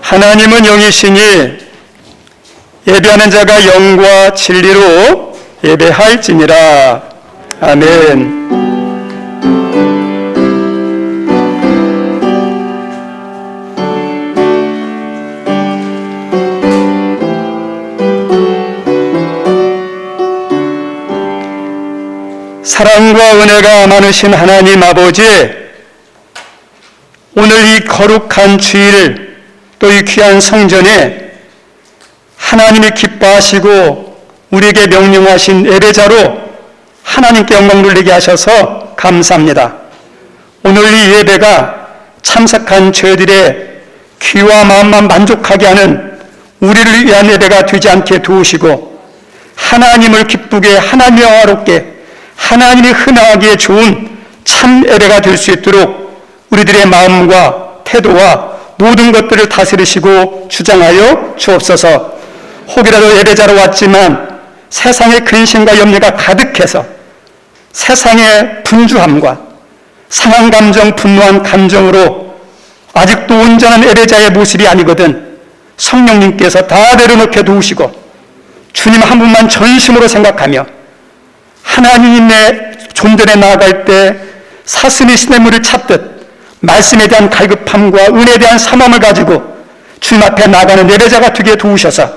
하나님은 영이시니 예배하는 자가 영과 진리로 예배할지니라. 아멘. 사랑과 은혜가 많으신 하나님 아버지, 오늘 이 거룩한 주일, 또 이 귀한 성전에 하나님이 기뻐하시고 우리에게 명령하신 예배자로 하나님께 영광 돌리게 하셔서 감사합니다. 오늘 이 예배가 참석한 저희들의 귀와 마음만 만족하게 하는 우리를 위한 예배가 되지 않게 도우시고, 하나님을 기쁘게, 하나님이 영화롭게, 하나님이 흔하기에 좋은 참 예배가 될 수 있도록 우리들의 마음과 태도와 모든 것들을 다스리시고 주장하여 주옵소서. 혹이라도 예배자로 왔지만 세상의 근심과 염려가 가득해서 세상의 분주함과 상한 감정, 분노한 감정으로 아직도 온전한 예배자의 모습이 아니거든 성령님께서 다 내려놓게 도우시고 주님 한 분만 전심으로 생각하며 하나님의 존전에 나아갈 때 사슴이 시냇물을 찾듯 말씀에 대한 갈급함과 은혜에 대한 사모함을 가지고 주님 앞에 나가는 예배자가 되게 도우셔서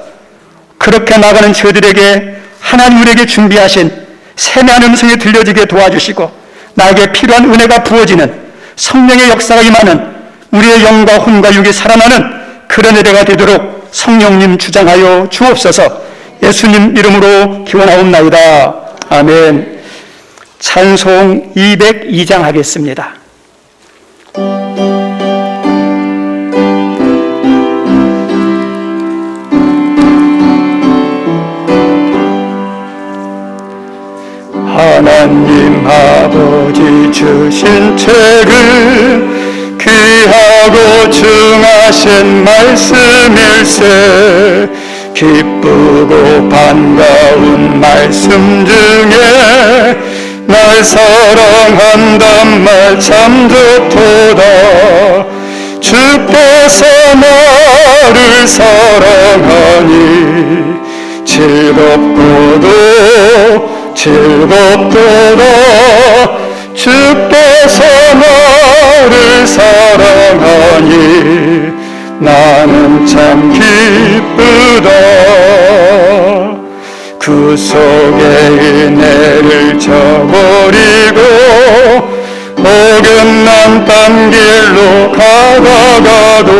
그렇게 나가는 저희들에게 하나님 우리에게 준비하신 세미한 음성이 들려지게 도와주시고, 나에게 필요한 은혜가 부어지는 성령의 역사가 임하는 우리의 영과 혼과 육이 살아나는 그런 예배가 되도록 성령님 주장하여 주옵소서. 예수님 이름으로 기원하옵나이다. 아멘. 찬송 202장 하겠습니다. 하나님 아버지 주신 책은 귀하고 중하신 말씀일세. 기쁘고 반가운 말씀 중에 날 사랑한단 말 참 좋도다. 주께서 나를 사랑하니 즐겁도다. 주께서 나를 사랑하니 나는 참 기쁘다. 그 속에 은혜를 저버리고 어긋난 딴 길로 가다가도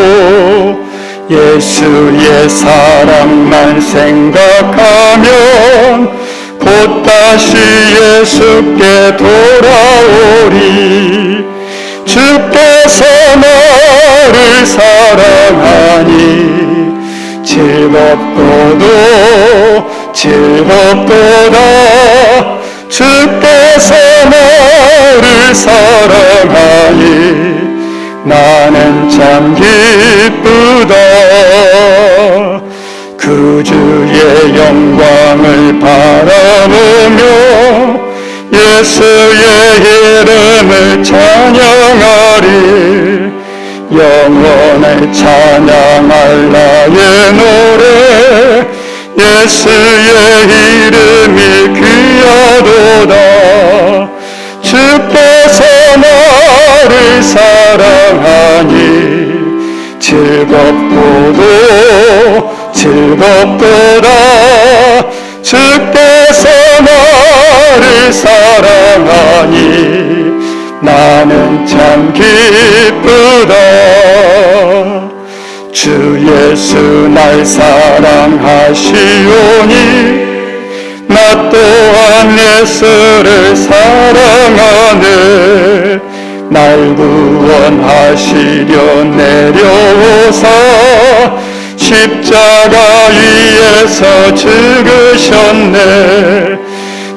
예수의 사랑만 생각하면 곧 다시 예수께 돌아오리. 주께서 나를 사랑하니 즐겁도다. 주께서 나를 사랑하니 나는 참 기쁘다. 그 주의 영광을 바라보며 예수의 이름을 찬양하리. 영원히 찬양할 나의 노래, 예수의 이름이 귀하도다. 주께서 나를 사랑하니 즐겁도다. 주께서 나를 사랑하니 나는 참 기쁘다. 주 예수 날 사랑하시오니 나 또한 예수를 사랑하네. 날 구원하시려 내려오사 십자가 위에서 죽으셨네.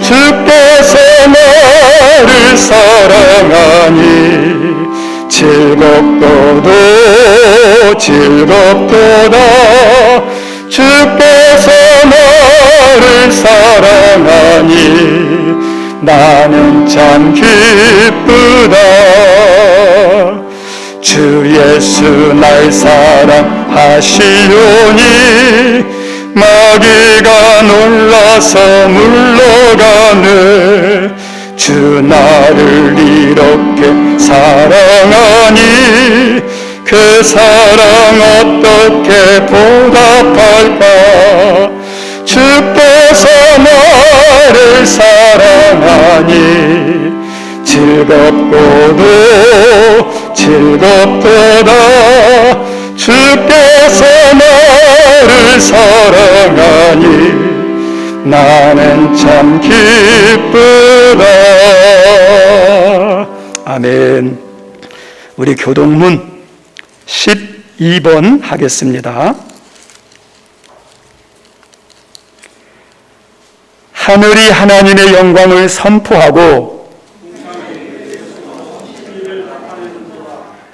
주께서 나를 사랑하니 즐겁도다. 주께서 나를 사랑하니 나는 참 기쁘다. 주 예수 날 사랑하시오니 하시오니 마귀가 놀라서 물러가네. 주 나를 이렇게 사랑하니 그 사랑 어떻게 보답할까. 주께서 나를 사랑하니 즐겁고도 즐겁도다. 주께서 나를 사랑하니 나는 참 기쁘다. 아멘. 우리 교동문 12번 하겠습니다. 하늘이 하나님의 영광을 선포하고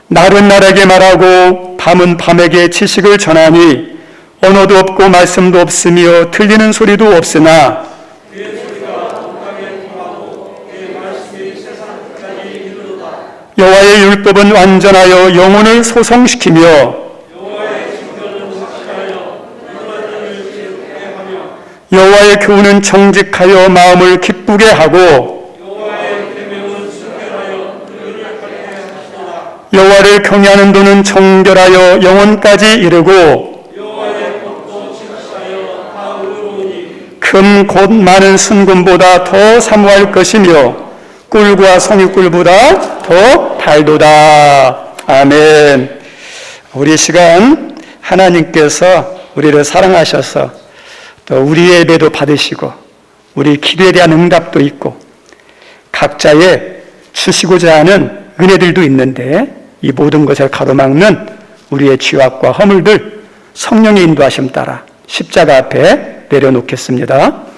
날은 날에게 말하고 밤은 밤에게 지식을 전하니 언어도 없고 말씀도 없으며 들리는 소리도 없으나 여호와의 율법은 완전하여 영혼을 소성시키며 여호와의 교훈은 정직하여 마음을 기쁘게 하고 여호와를 경외하는 도는 정결하여 영혼까지 이르고 금 곧 많은 순금보다 더 사모할 것이며 꿀과 송이꿀보다 더 달도다. 아멘. 우리 시간 하나님께서 우리를 사랑하셔서 또 우리의 예배도 받으시고 우리 기도에 대한 응답도 있고 각자의 주시고자 하는 은혜들도 있는데 이 모든 것을 가로막는 우리의 죄악과 허물들 성령의 인도하심 따라 십자가 앞에 내려놓겠습니다.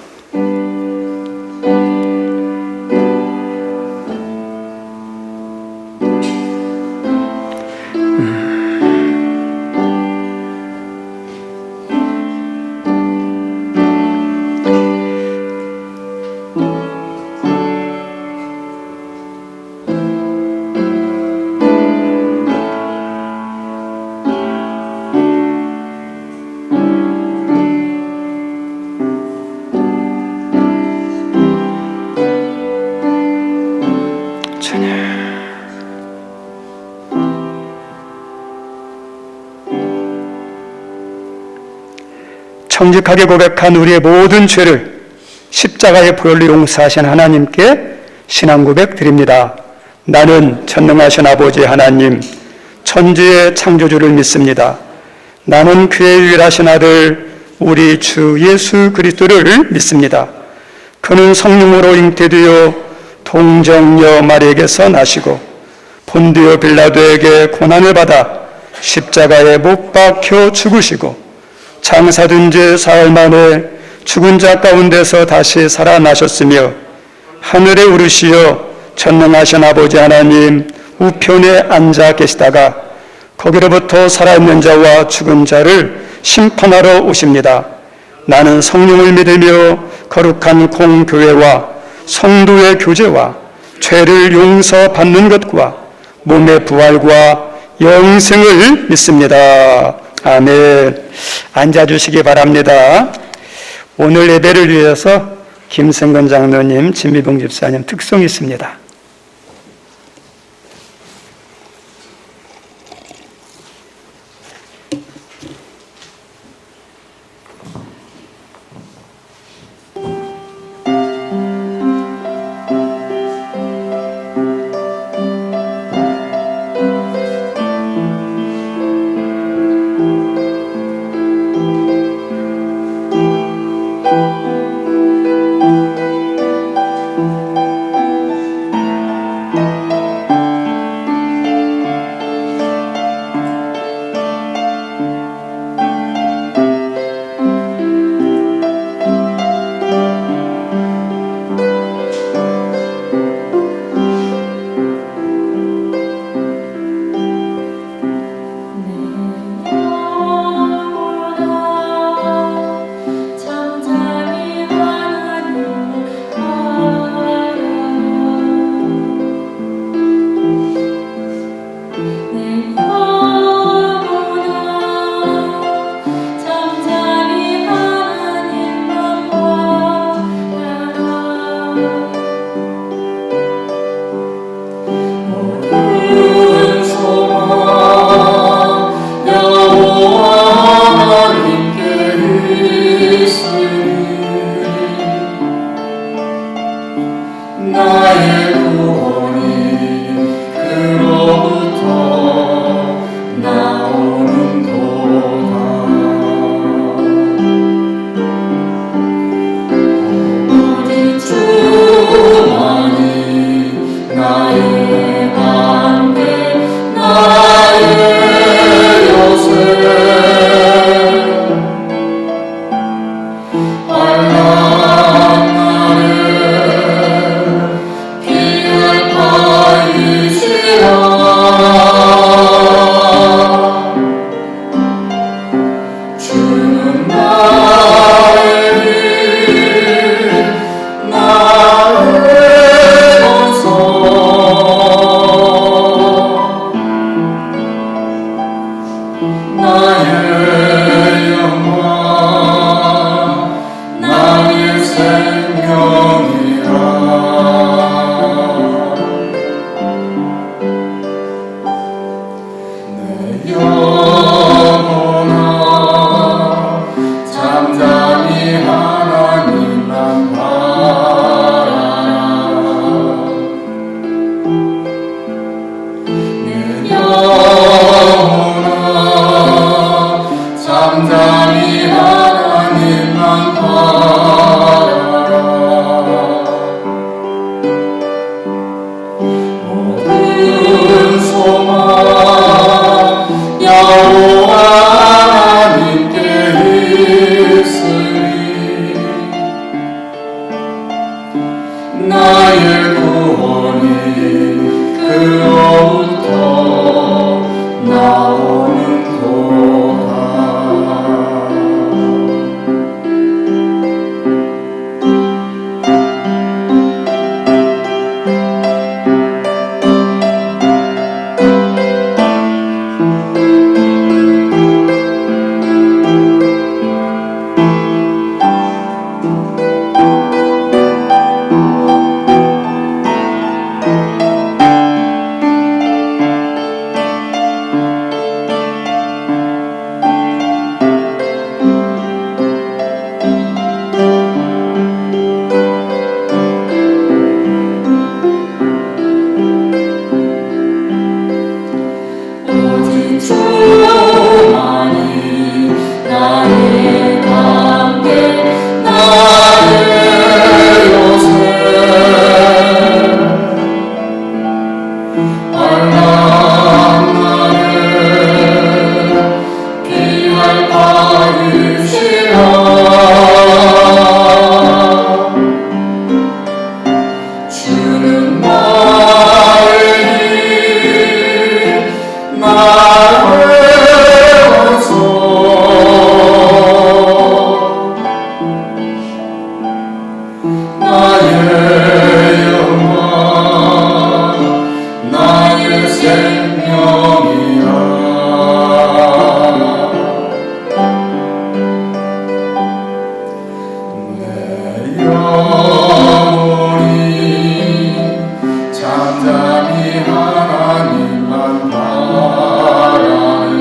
정직하게 고백한 우리의 모든 죄를 십자가의 보혈로 용서하신 하나님께 신앙 고백 드립니다. 나는 전능하신 아버지 하나님, 천지의 창조주를 믿습니다. 나는 그의 유일하신 아들 우리 주 예수 그리스도를 믿습니다. 그는 성령으로 잉태되어 동정녀 마리에게서 나시고 본디오 빌라도에게 고난을 받아 십자가에 못 박혀 죽으시고 장사된 지 사흘 만에 죽은 자 가운데서 다시 살아나셨으며 하늘에 오르시어 전능하신 아버지 하나님 우편에 앉아 계시다가 거기로부터 살아있는 자와 죽은 자를 심판하러 오십니다. 나는 성령을 믿으며 거룩한 공교회와 성도의 교제와 죄를 용서받는 것과 몸의 부활과 영생을 믿습니다. 아멘. 앉아주시기 바랍니다. 오늘 예배를 위해서 김승근 장로님, 진미봉 집사님 특송이 있습니다. 나의 영광 나의 생명이라 내 영혼아 잠잠히 하나님만 바라라 내 영혼아 잠잠히 하나님만 바라라 모든 소망 여호와 하나님께 있으리 나의 구원이 그로부터 나오는 도다 오직 주만이 나의 관계 나의 요새 얼마나 나를 피할 바이시라 주는 나의 힘 나를 외워서 나의 영광 나의 생명이라 내 영혼이 잠잠히 하나님만 바라네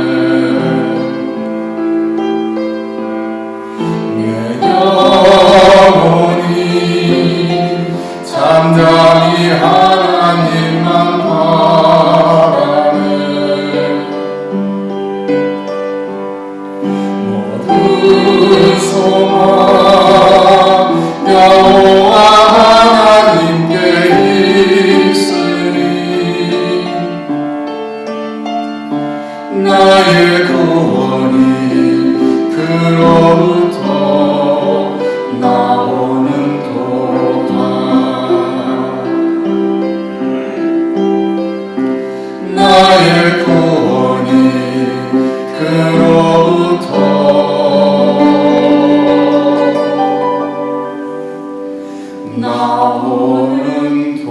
내 영혼이 잠잠히 하나님만 바라네 모든 소망 여호와 하나님께 있으리 나의 구원이 그로부터 나오는 도다 나의 구원이 그로부터 나오는 도다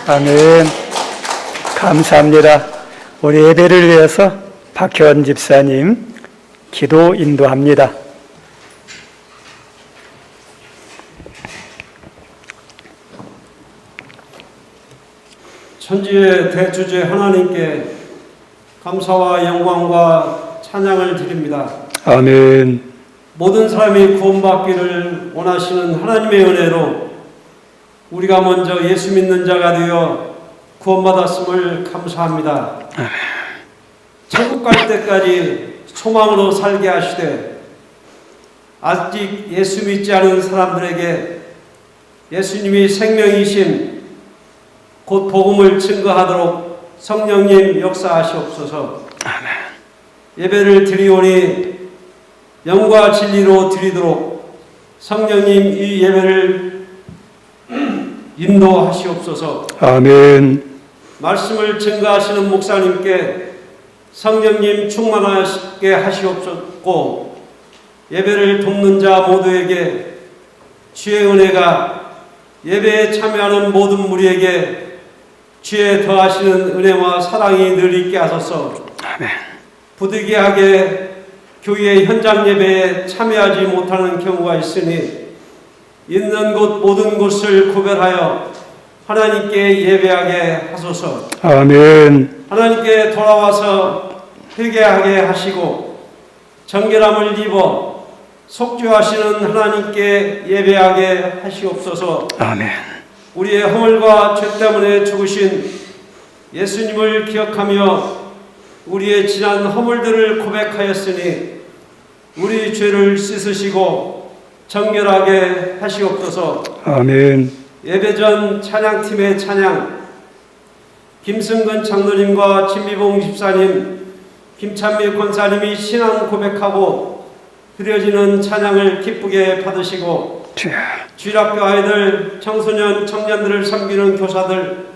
아멘. 아멘. 감사합니다. 우리 예배를 위해서 박현 집사님 기도 인도합니다. 천지의 대주제 하나님께 감사와 영광과 찬양을 드립니다. 아멘. 모든 사람이 구원받기를 원하시는 하나님의 은혜로 우리가 먼저 예수 믿는 자가 되어 구원받았음을 감사합니다. 천국 갈 때까지 소망으로 살게 하시되 아직 예수 믿지 않은 사람들에게 예수님이 생명이신 곧 복음을 증거하도록 성령님 역사하시옵소서. 예배를 드리오니 영과 진리로 드리도록 성령님 이 예배를 인도하시옵소서. 아멘. 말씀을 증거하시는 목사님께 성령님 충만하게 하시옵소서. 예배를 돕는 자 모두에게 주의 은혜가 예배에 참여하는 모든 무리에게 주의 더하시는 은혜와 사랑이 늘 있게 하소서. 아멘. 부득이하게 교회 현장 예배에 참여하지 못하는 경우가 있으니 있는 곳 모든 곳을 구별하여 하나님께 예배하게 하소서. 아멘. 하나님께 돌아와서 회개하게 하시고 정결함을 입어 속죄하시는 하나님께 예배하게 하시옵소서. 아멘. 우리의 허물과 죄 때문에 죽으신 예수님을 기억하며 우리의 지난 허물들을 고백하였으니 우리 죄를 씻으시고 정결하게 하시옵소서. 아멘. 예배전 찬양팀의 찬양, 김승근 장로님과 진미봉 집사님, 김찬미 권사님이 신앙 고백하고 드려지는 찬양을 기쁘게 받으시고 주여. 주일학교 아이들, 청소년, 청년들을 섬기는 교사들,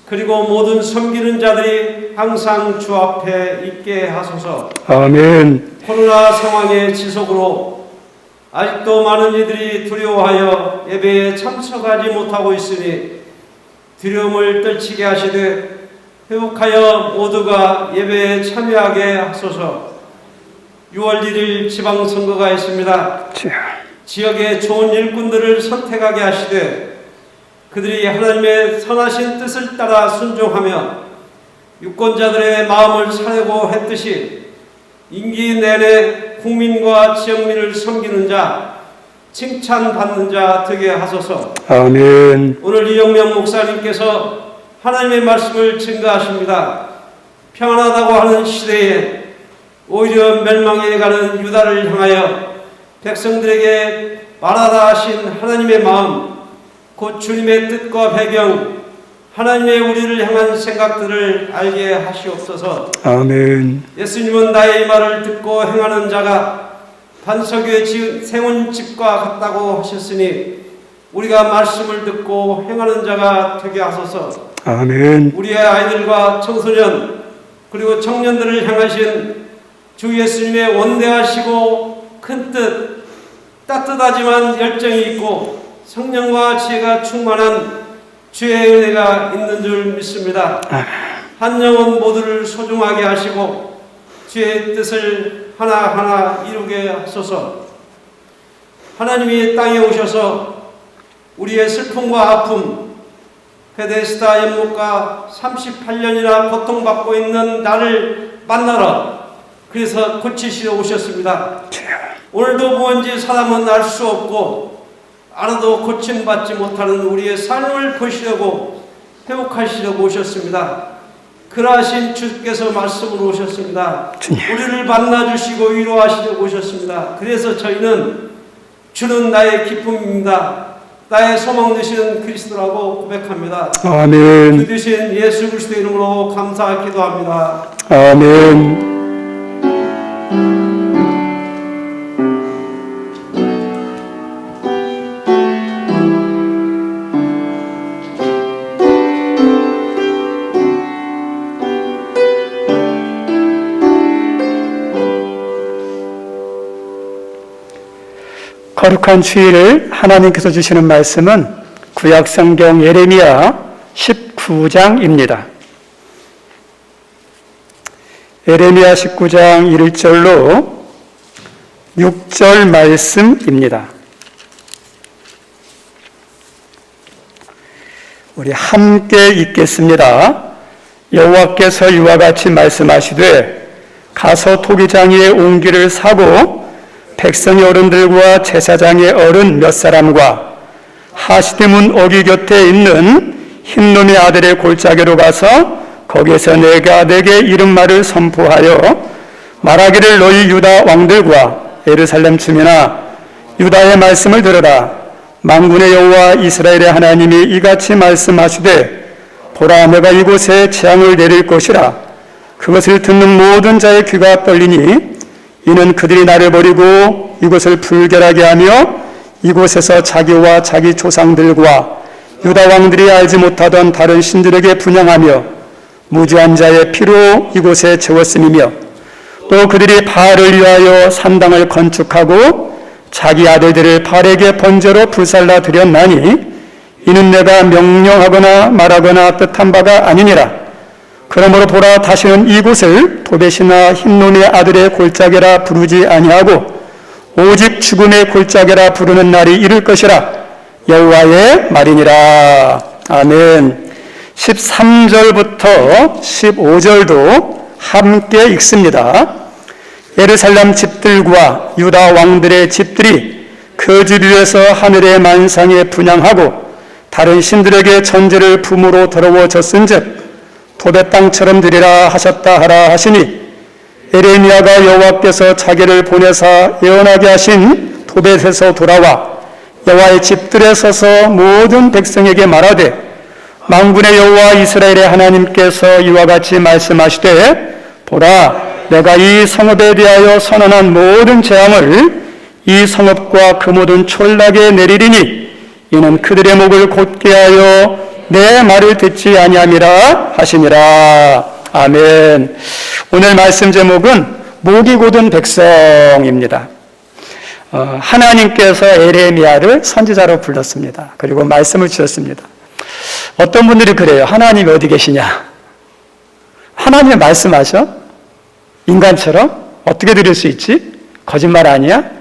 그리고 모든 섬기는 자들이 항상 주 앞에 있게 하소서. 아멘. 코로나 상황의 지속으로 아직도 많은 이들이 두려워하여 예배에 참석하지 못하고 있으니 두려움을 떨치게 하시되 회복하여 모두가 예배에 참여하게 하소서. 6월 1일 지방선거가 있습니다. 주여. 지역의 좋은 일꾼들을 선택하게 하시되 그들이 하나님의 선하신 뜻을 따라 순종하며 유권자들의 마음을 사려고 했듯이 임기 내내 국민과 지역민을 섬기는 자, 칭찬받는 자 되게 하소서. 아멘. 오늘 이영명 목사님께서 하나님의 말씀을 증거하십니다. 평안하다고 하는 시대에 오히려 멸망해 가는 유다를 향하여 백성들에게 말하라 하신 하나님의 마음, 곧 주님의 뜻과 배경, 하나님의 우리를 향한 생각들을 알게 하시옵소서. 아멘. 예수님은 나의 이 말을 듣고 행하는 자가 반석 위에 세운 집과 같다고 하셨으니 우리가 말씀을 듣고 행하는 자가 되게 하소서. 아멘. 우리의 아이들과 청소년 그리고 청년들을 향하신 주 예수님의 원대하시고 큰 뜻, 따뜻하지만 열정이 있고 성령과 지혜가 충만한 주의 은혜가 있는 줄 믿습니다. 한 영혼 모두를 소중하게 하시고 주의 뜻을 하나하나 이루게 하소서. 하나님이 땅에 오셔서 우리의 슬픔과 아픔, 베데스다 연못가 38년이나 고통받고 있는 나를 만나러 그래서 고치시러 오셨습니다. 오늘도 무언지 사람은 알 수 없고 알아도 고침받지 못하는 우리의 삶을 보시려고 회복하시려고 오셨습니다. 그러하신 주께서 말씀으로 오셨습니다. 우리를 만나주시고 위로하시려고 오셨습니다. 그래서 저희는 주는 나의 기쁨입니다. 나의 소망 되시는 그리스도라고 고백합니다. 아멘. 주 되신 예수 그리스도 이름으로 감사 기도합니다. 아멘. 거룩한 주일을 하나님께서 주시는 말씀은 구약성경 예레미야 19장입니다. 예레미야 19장 1절로 6절 말씀입니다. 우리 함께 읽겠습니다. 여호와께서 이와 같이 말씀하시되 가서 토기장이의 옹기를 사고 백성의 어른들과 제사장의 어른 몇 사람과 하시드문 어귀 곁에 있는 흰놈의 아들의 골짜기로 가서 거기서 내가 내게 이른 말을 선포하여 말하기를 너희 유다 왕들과 예루살렘 주민아 유다의 말씀을 들으라. 만군의 여호와 이스라엘의 하나님이 이같이 말씀하시되 보라 내가 이곳에 재앙을 내릴 것이라. 그것을 듣는 모든 자의 귀가 떨리니 이는 그들이 나를 버리고 이곳을 불결하게 하며 이곳에서 자기와 자기 조상들과 유다 왕들이 알지 못하던 다른 신들에게 분향하며 무지한 자의 피로 이곳에 채웠음이며 또 그들이 바알을 위하여 산당을 건축하고 자기 아들들을 바알에게 번제로 불살라 드렸나니 이는 내가 명령하거나 말하거나 뜻한 바가 아니니라. 그러므로 보라, 다시는 이곳을 도벳이나 흰놈의 아들의 골짜기라 부르지 아니하고 오직 죽음의 골짜기라 부르는 날이 이를 것이라. 여호와의 말이니라. 아멘. 13절부터 15절도 함께 읽습니다. 예루살렘 집들과 유다 왕들의 집들이 그 집 위에서 하늘의 만상에 분향하고 다른 신들에게 전제를 품으로 더러워졌은즉 도벳 땅처럼 되리라 하셨다 하라 하시니, 에레미야가 여호와께서 자기를 보내사 예언하게 하신 도벳에서 돌아와 여호와의 집들에 서서 모든 백성에게 말하되, 만군의 여호와 이스라엘의 하나님께서 이와 같이 말씀하시되, 보라, 내가 이 성읍에 대하여 선언한 모든 재앙을 이 성읍과 그 모든 촌락에 내리리니 이는 그들의 목을 곧게 하여 내 말을 듣지 아니함이라 하시니라. 아멘. 오늘 말씀 제목은 목이 곧은 백성입니다. 하나님께서 에레미야를 선지자로 불렀습니다. 그리고 말씀을 주셨습니다. 어떤 분들이 그래요. 하나님이 어디 계시냐? 하나님이 말씀하셔? 인간처럼? 어떻게 들을 수 있지? 거짓말 아니야?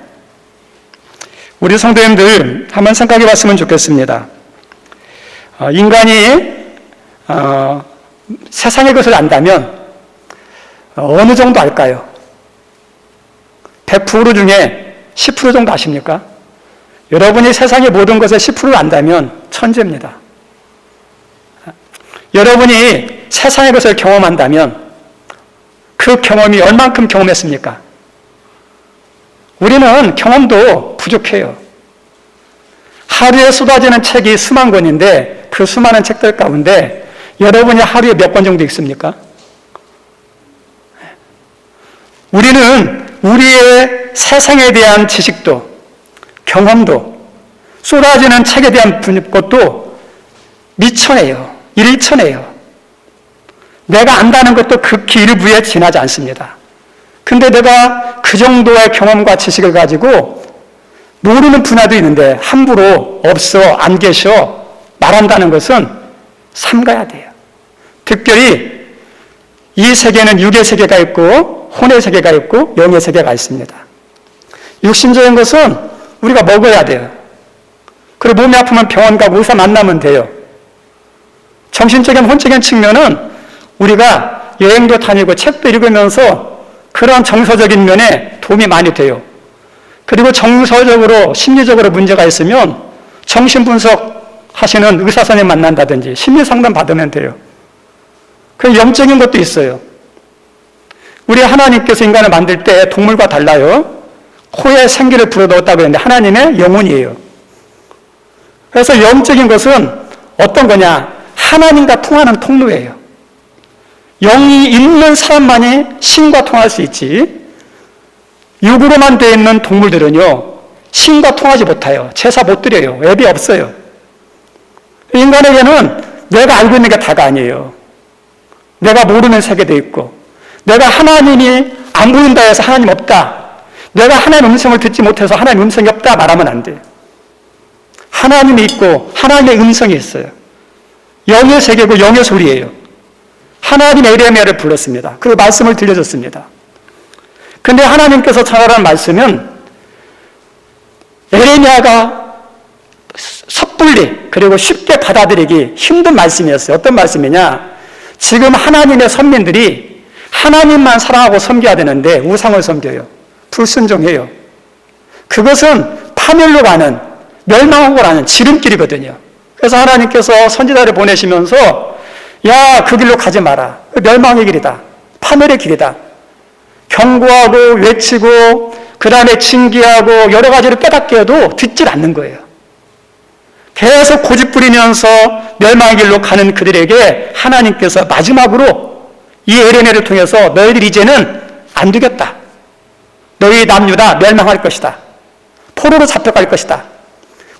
우리 성도님들 한번 생각해 봤으면 좋겠습니다. 인간이 세상의 것을 안다면 어느 정도 알까요? 100% 중에 10% 정도 아십니까? 여러분이 세상의 모든 것의 10%를 안다면 천재입니다. 여러분이 세상의 것을 경험한다면 그 경험이 얼만큼 경험했습니까? 우리는 경험도 부족해요. 하루에 쏟아지는 책이 수만 권인데 그 수많은 책들 가운데 여러분이 하루에 몇 권 정도 읽습니까? 우리는 우리의 세상에 대한 지식도 경험도 쏟아지는 책에 대한 것도 미천해요. 일천해요. 내가 안다는 것도 극히 일부에 지나지 않습니다. 근데 내가 그 정도의 경험과 지식을 가지고 모르는 분야도 있는데 함부로 없어, 안 계셔 말한다는 것은 삼가야 돼요. 특별히 이 세계는 육의 세계가 있고 혼의 세계가 있고 영의 세계가 있습니다. 육신적인 것은 우리가 먹어야 돼요. 그리고 몸이 아프면 병원 가고 의사 만나면 돼요. 정신적인 혼적인 측면은 우리가 여행도 다니고 책도 읽으면서 그런 정서적인 면에 도움이 많이 돼요. 그리고 정서적으로 심리적으로 문제가 있으면 정신분석 하시는 의사 선생님 만난다든지 심리상담 받으면 돼요. 그 영적인 것도 있어요. 우리 하나님께서 인간을 만들 때 동물과 달라요. 코에 생기를 불어넣었다고 했는데 하나님의 영혼이에요. 그래서 영적인 것은 어떤 거냐? 하나님과 통하는 통로예요. 영이 있는 사람만이 신과 통할 수 있지, 육으로만 되어 있는 동물들은요 신과 통하지 못해요. 제사 못 드려요. 앱이 없어요. 인간에게는 내가 알고 있는 게 다가 아니에요. 내가 모르는 세계도 있고, 내가 하나님이 안 보인다 해서 하나님 없다, 내가 하나님의 음성을 듣지 못해서 하나님의 음성이 없다 말하면 안 돼요. 하나님이 있고 하나님의 음성이 있어요. 영의 세계고 영의 소리예요. 하나님의 에레미야를 불렀습니다. 그 말씀을 들려줬습니다. 근데 하나님께서 전하라는 말씀은 에레미야가 섣불리 그리고 쉽게 받아들이기 힘든 말씀이었어요. 어떤 말씀이냐? 지금 하나님의 선민들이 하나님만 사랑하고 섬겨야 되는데 우상을 섬겨요. 불순종해요. 그것은 파멸로 가는, 멸망하고 가는 지름길이거든요. 그래서 하나님께서 선지자를 보내시면서 야, 그 길로 가지 마라. 멸망의 길이다. 파멸의 길이다. 경고하고 외치고 그 다음에 징계하고 여러 가지를 깨닫게 해도 듣질 않는 거예요. 계속 고집 부리면서 멸망의 길로 가는 그들에게 하나님께서 마지막으로 이 에레미야를 통해서 너희들 이제는 안 되겠다. 너희 남유다 멸망할 것이다. 포로로 잡혀갈 것이다.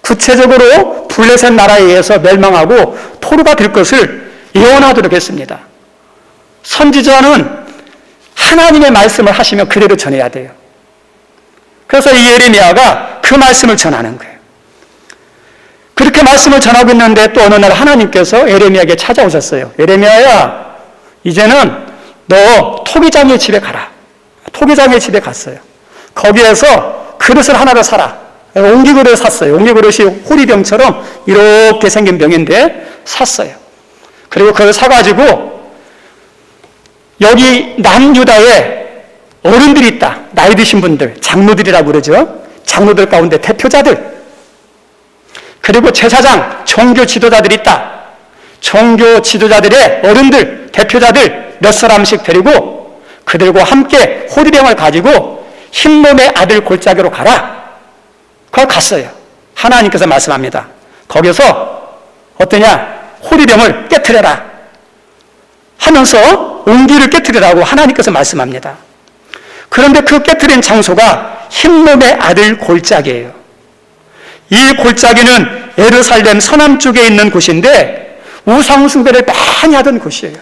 구체적으로 블레셋 나라에 의해서 멸망하고 포로가 될 것을 예언하도록 했습니다. 선지자는 하나님의 말씀을 하시면 그대로 전해야 돼요. 그래서 이 예레미야가 그 말씀을 전하는 거예요. 그렇게 말씀을 전하고 있는데 또 어느 날 하나님께서 에레미야에게 찾아오셨어요. 에레미야야, 이제는 너 토기장의 집에 가라. 토기장의 집에 갔어요. 거기에서 그릇을 하나를 사라. 옹기그릇을 샀어요. 옹기그릇이 호리병처럼 이렇게 생긴 병인데 샀어요. 그리고 그걸 사가지고 여기 남유다에 어른들이 있다. 나이 드신 분들, 장로들이라고 그러죠. 장로들 가운데 대표자들, 그리고 제사장, 종교 지도자들이 있다. 종교 지도자들의 어른들, 대표자들 몇 사람씩 데리고 그들과 함께 호리병을 가지고 흰몸의 아들 골짜기로 가라. 그걸 갔어요. 하나님께서 말씀합니다. 거기서 어떠냐? 호리병을 깨트려라 하면서 옹기를 깨트리라고 하나님께서 말씀합니다. 그런데 그 깨트린 장소가 흰몸의 아들 골짜기예요. 이 골짜기는 예루살렘 서남쪽에 있는 곳인데 우상숭배를 많이 하던 곳이에요.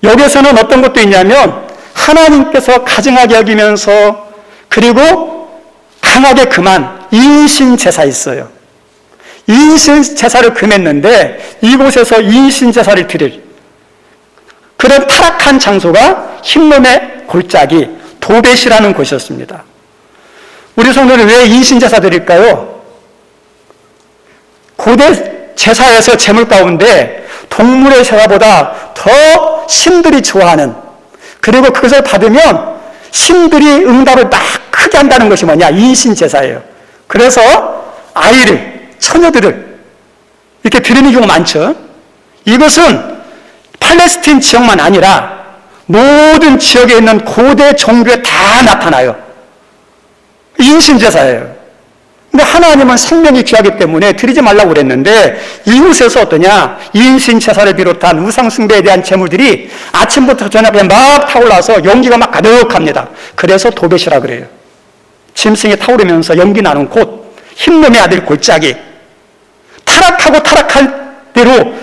여기서는 어떤 것도 있냐면 하나님께서 가증하게 여기면서 그리고 강하게 금한 인신제사 있어요. 인신제사를 금했는데 이곳에서 인신제사를 드릴 그런 타락한 장소가 흰몸의 골짜기 도벳이라는 곳이었습니다. 우리 성도는 왜 인신제사 드릴까요? 고대 제사에서 제물 가운데 동물의 제사보다 더 신들이 좋아하는, 그리고 그것을 받으면 신들이 응답을 막 크게 한다는 것이 뭐냐? 인신제사예요. 그래서 아이를, 처녀들을 이렇게 드리는 경우가 많죠. 이것은 팔레스틴 지역만 아니라 모든 지역에 있는 고대 종교에 다 나타나요. 인신제사예요. 근데 하나님은 생명이 귀하기 때문에 드리지 말라고 그랬는데 이곳에서 어떠냐? 인신제사를 비롯한 우상숭배에 대한 제물들이 아침부터 저녁에 막 타올라서 연기가 막 가득합니다. 그래서 도벳이라 그래요. 짐승이 타오르면서 연기 나는 곳, 흰몸의 아들 골짜기. 타락하고 타락할 대로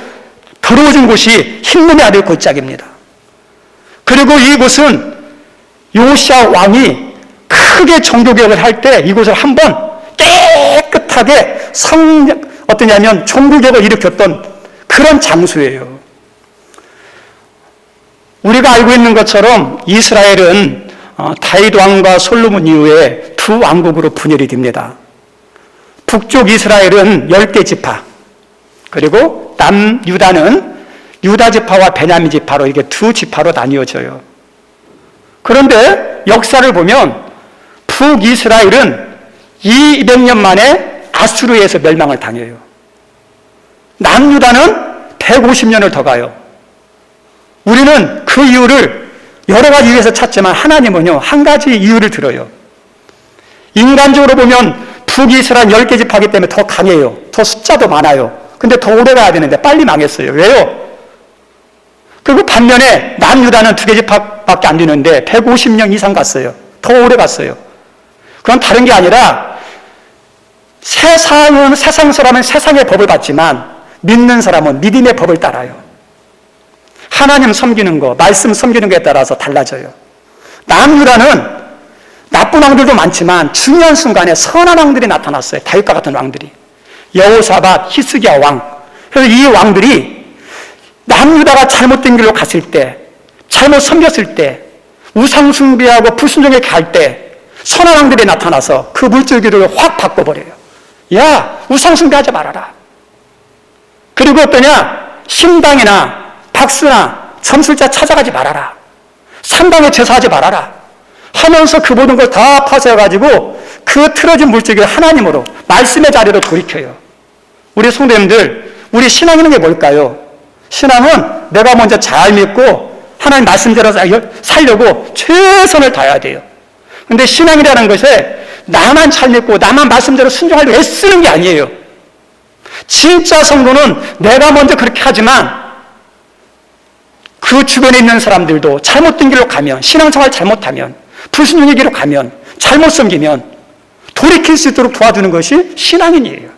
더러워진 곳이 흰몸의 아들 골짜기입니다. 그리고 이곳은 요시야 왕이 크게 종교개혁을 할 때 이곳을 한번 깨끗하게 어떠냐면 종교개혁을 일으켰던 그런 장소예요. 우리가 알고 있는 것처럼 이스라엘은 다윗 왕과 솔로몬 이후에 두 왕국으로 분열이 됩니다. 북쪽 이스라엘은 10개 지파, 그리고 남유다는 유다 지파와 베냐민 지파로 이게 두 지파로 나뉘어져요. 그런데 역사를 보면 북이스라엘은 200년 만에 아수르에서 멸망을 당해요. 남유다는 150년을 더 가요. 우리는 그 이유를 여러 가지 이유에서 찾지만 하나님은요, 한 가지 이유를 들어요. 인간적으로 보면 북이스라엘 10개 지파이기 때문에 더 강해요. 더 숫자도 많아요. 근데 더 오래 가야 되는데 빨리 망했어요. 왜요? 그리고 반면에 남유다는 2개 지파밖에 안 되는데 150년 이상 갔어요. 더 오래 갔어요. 그건 다른 게 아니라 세상 사람은 세상의 법을 받지만 믿는 사람은 믿음의 법을 따라요. 하나님 섬기는 거, 말씀 섬기는 것에 따라서 달라져요. 남유다는 나쁜 왕들도 많지만 중요한 순간에 선한 왕들이 나타났어요. 다윗과 같은 왕들이. 여호사밧, 히스기야 왕. 그래서 이 왕들이 남유다가 잘못된 길로 갔을 때, 잘못 섬겼을 때, 우상숭배하고 불순종에 갈 때 선한 왕들이 나타나서 그 물줄기를 확 바꿔버려요. 야, 우상숭배하지 말아라. 그리고 어떠냐? 신당이나 박수나 점술자 찾아가지 말아라. 산당에 제사하지 말아라. 하면서 그 모든 걸 다 파쇄해가지고 그 틀어진 물줄기를 하나님으로, 말씀의 자리로 돌이켜요. 우리 성도님들, 우리 신앙이라는 게 뭘까요? 신앙은 내가 먼저 잘 믿고 하나님 말씀대로 살려고 최선을 다해야 돼요. 근데 신앙이라는 것에 나만 잘 믿고 나만 말씀대로 순종하려고 애쓰는 게 아니에요. 진짜 성도는 내가 먼저 그렇게 하지만 그 주변에 있는 사람들도 잘못된 길로 가면, 신앙생활 잘못하면, 불순종의 길로 가면, 잘못 섬기면 돌이킬 수 있도록 도와주는 것이 신앙인이에요.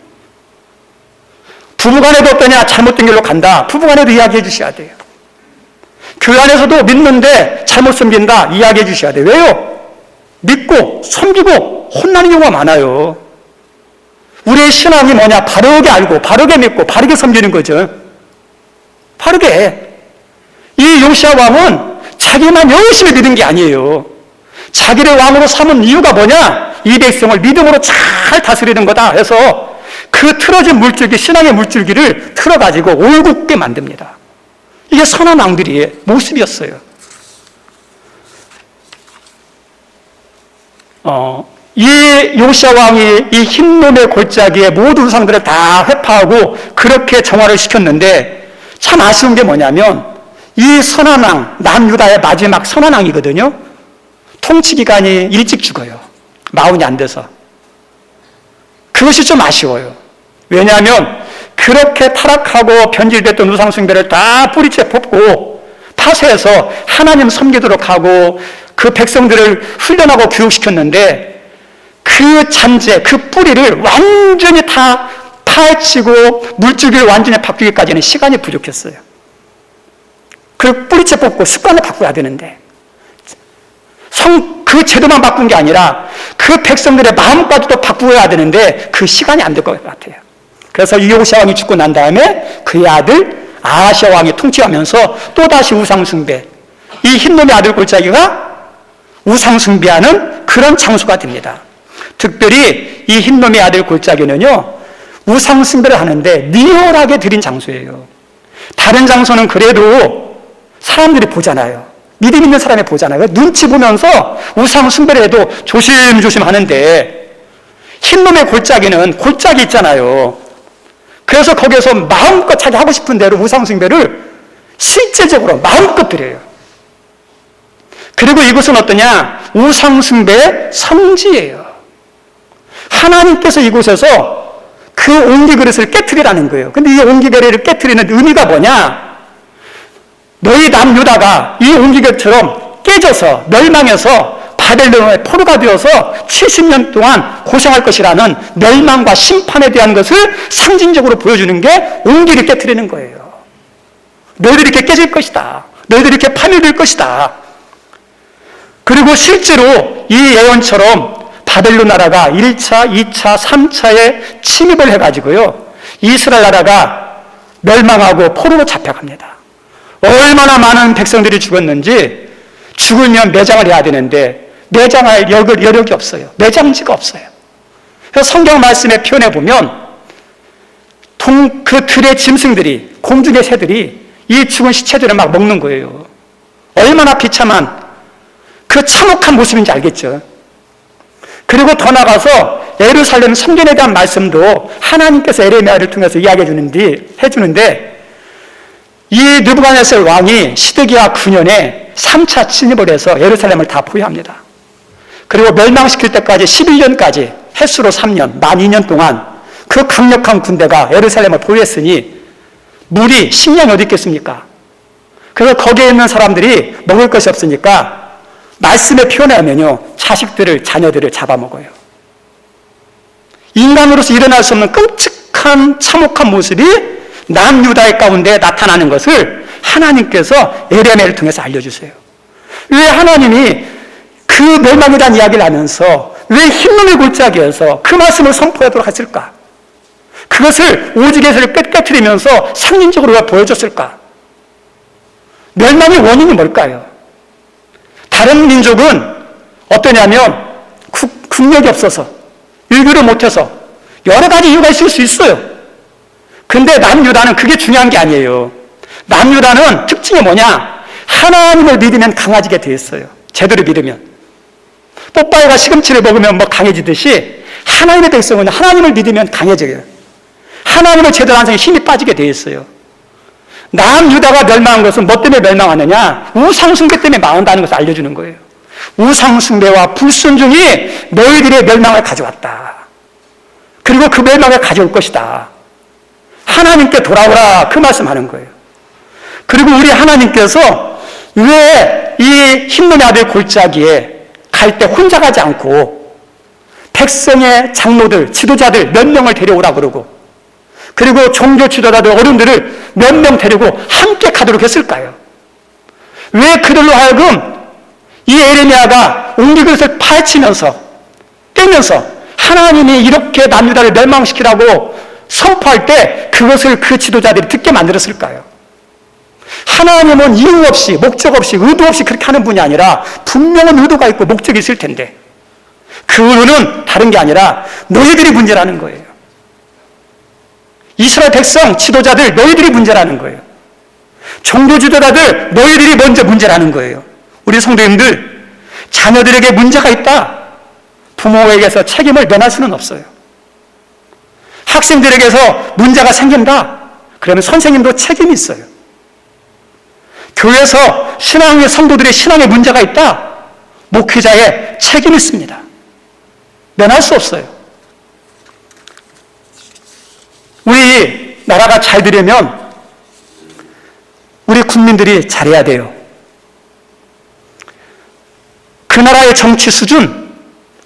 부부간에도 어떠냐? 잘못된 길로 간다. 부부간에도 이야기해 주셔야 돼요. 교회 안에서도 믿는데 잘못 섬긴다. 이야기해 주셔야 돼요. 왜요? 믿고 섬기고 혼나는 경우가 많아요. 우리의 신앙이 뭐냐? 바르게 알고, 바르게 믿고, 바르게 섬기는 거죠. 바르게. 이 요시야 왕은 자기만 열심히 믿은 게 아니에요. 자기를 왕으로 삼은 이유가 뭐냐? 이 백성을 믿음으로 잘 다스리는 거다 해서 그 틀어진 물줄기, 신앙의 물줄기를 틀어가지고 올곧게 만듭니다. 이게 선한 왕들의 모습이었어요. 이 요시야 왕이 이 흰놈의 골짜기에 모든 우상들을 다 회파하고 그렇게 정화를 시켰는데 참 아쉬운 게 뭐냐면 이 선한 왕, 남유다의 마지막 선한 왕이거든요. 통치 기간이 일찍 죽어요. 마흔이 안 돼서. 그것이 좀 아쉬워요. 왜냐하면 그렇게 타락하고 변질됐던 우상숭배를 다 뿌리째 뽑고 파쇄해서 하나님 섬기도록 하고 그 백성들을 훈련하고 교육시켰는데 그 잔재, 그 뿌리를 완전히 다 파헤치고 물줄기를 완전히 바꾸기까지는 시간이 부족했어요. 그 뿌리째 뽑고 습관을 바꿔야 되는데 그 제도만 바꾼 게 아니라 그 백성들의 마음까지도 바꾸어야 되는데 그 시간이 안 될 것 같아요. 그래서 이 요시야 왕이 죽고 난 다음에 그의 아들 아하시야 왕이 통치하면서 또다시 우상숭배, 이 흰놈의 아들 골짜기가 우상숭배하는 그런 장소가 됩니다. 특별히 이 흰놈의 아들 골짜기는요, 우상숭배를 하는데 리얼하게 드린 장소예요. 다른 장소는 그래도 사람들이 보잖아요. 믿음 있는 사람이 보잖아요. 눈치 보면서 우상숭배를 해도 조심조심 하는데 흰놈의 골짜기는 골짜기 있잖아요. 그래서 거기에서 마음껏 자기 하고 싶은 대로 우상숭배를 실제적으로 마음껏 드려요. 그리고 이곳은 어떠냐? 우상숭배의 성지예요. 하나님께서 이곳에서 그 옹기그릇을 깨트리라는 거예요. 근데 이 옹기그릇을 깨트리는 의미가 뭐냐? 너희 남유다가 이 옹기그릇처럼 깨져서 멸망해서 바벨론의 포로가 되어서 70년 동안 고생할 것이라는 멸망과 심판에 대한 것을 상징적으로 보여주는 게 옹기를 깨트리는 거예요. 너희들이 이렇게 깨질 것이다. 너희들이 이렇게 파멸될 것이다. 그리고 실제로 이 예언처럼 바벨론 나라가 1차, 2차, 3차에 침입을 해가지고요, 이스라엘 나라가 멸망하고 포로로 잡혀갑니다. 얼마나 많은 백성들이 죽었는지, 죽으면 매장을 해야 되는데 매장할 여력이 없어요. 매장지가 없어요. 그래서 성경 말씀에 표현해 보면 그 들의 짐승들이, 공중의 새들이 이 죽은 시체들을 막 먹는 거예요. 얼마나 비참한 그 참혹한 모습인지 알겠죠. 그리고 더 나가서 예루살렘 성전에 대한 말씀도 하나님께서 에레미야를 통해서 이야기해 주는데 이 느부갓네살 왕이 시드기야 9년에 3차 침입을 해서 예루살렘을 다 포위합니다. 그리고 멸망시킬 때까지 11년까지 횟수로 3년, 만 2년 동안 그 강력한 군대가 예루살렘을 포위했으니 물이, 식량이 어디 있겠습니까? 그래서 거기에 있는 사람들이 먹을 것이 없으니까 말씀에 표현하면요, 자식들을, 자녀들을 잡아먹어요. 인간으로서 일어날 수 없는 끔찍한 참혹한 모습이 남유다의 가운데 나타나는 것을 하나님께서 에레미야를 통해서 알려주세요. 왜 하나님이 그 멸망에 대한 이야기를 하면서 왜 흰놈의 골짜기에서 그 말씀을 선포하도록 했을까? 그것을 오직에서를 깨트리면서 상징적으로 보여줬을까? 멸망의 원인이 뭘까요? 다른 민족은 어떠냐면 국력이 없어서, 일교를 못해서 여러 가지 이유가 있을 수 있어요. 근데 남유다는 그게 중요한 게 아니에요. 남유다는 특징이 뭐냐? 하나님을 믿으면 강해지게 돼 있어요. 제대로 믿으면. 뽀빠이가 시금치를 먹으면 뭐 강해지듯이 하나님의 백성은 하나님을 믿으면 강해져요. 하나님을 제대로 한 사람이 힘이 빠지게 돼 있어요. 남유다가 멸망한 것은 뭐 때문에 멸망하느냐? 우상숭배 때문에 망한다는 것을 알려주는 거예요. 우상숭배와 불순종이 너희들의 멸망을 가져왔다. 그리고 그 멸망을 가져올 것이다. 하나님께 돌아오라, 그 말씀하는 거예요. 그리고 우리 하나님께서 왜 이 흰놈의 아들 골짜기에 갈 때 혼자 가지 않고 백성의 장로들, 지도자들 몇 명을 데려오라 그러고, 그리고 종교 지도자들, 어른들을 몇 명 데리고 함께 가도록 했을까요? 왜 그들로 하여금 이 에레미야가 옹기그릇을 파헤치면서 깨면서 하나님이 이렇게 남유다를 멸망시키라고 선포할 때 그것을 그 지도자들이 듣게 만들었을까요? 하나님은 이유 없이, 목적 없이, 의도 없이 그렇게 하는 분이 아니라 분명한 의도가 있고 목적이 있을 텐데 그 의도는 다른 게 아니라 너희들이 문제라는 거예요. 이스라엘 백성, 지도자들, 너희들이 문제라는 거예요. 종교 지도자들, 너희들이 먼저 문제라는 거예요. 우리 성도님들, 자녀들에게 문제가 있다. 부모에게서 책임을 면할 수는 없어요. 학생들에게서 문제가 생긴다. 그러면 선생님도 책임이 있어요. 교회에서 신앙의 성도들의 신앙에 문제가 있다. 목회자의 책임이 있습니다. 면할 수 없어요. 우리 나라가 잘 되려면 우리 국민들이 잘해야 돼요. 그 나라의 정치 수준,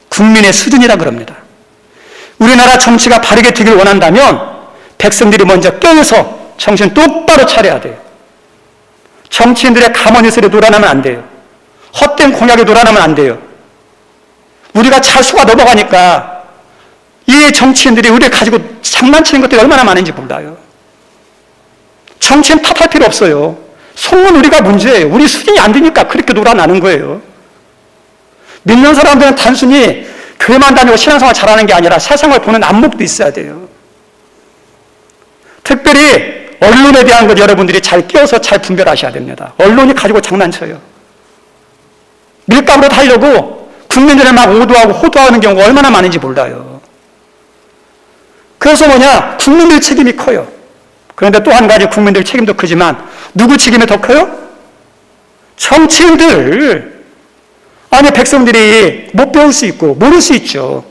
국민의 수준이라 그럽니다. 우리나라 정치가 바르게 되길 원한다면 백성들이 먼저 깨어서 정신 똑바로 차려야 돼요. 정치인들의 가만히서리 놀아나면 안 돼요. 헛된 공약에 놀아나면 안 돼요. 우리가 잘 속아 넘어가니까 이 정치인들이 우리를 가지고 장난치는 것들이 얼마나 많은지 몰라요. 정치인 탓할 필요 없어요. 속는 우리가 문제예요. 우리 수준이 안 되니까 그렇게 놀아나는 거예요. 믿는 사람들은 단순히 교회만 다니고 신앙생활 잘하는 게 아니라 세상을 보는 안목도 있어야 돼요. 특별히 언론에 대한 것 여러분들이 잘 끼워서 잘 분별하셔야 됩니다. 언론이 가지고 장난쳐요. 밀가루로 달려고 국민들을 막 오도하고 호도하는 경우가 얼마나 많은지 몰라요. 그래서 국민들 책임이 커요. 그런데 또 한 가지 국민들 책임도 크지만 누구 책임이 더 커요? 정치인들. 아니, 백성들이 못 배울 수 있고 모를 수 있죠.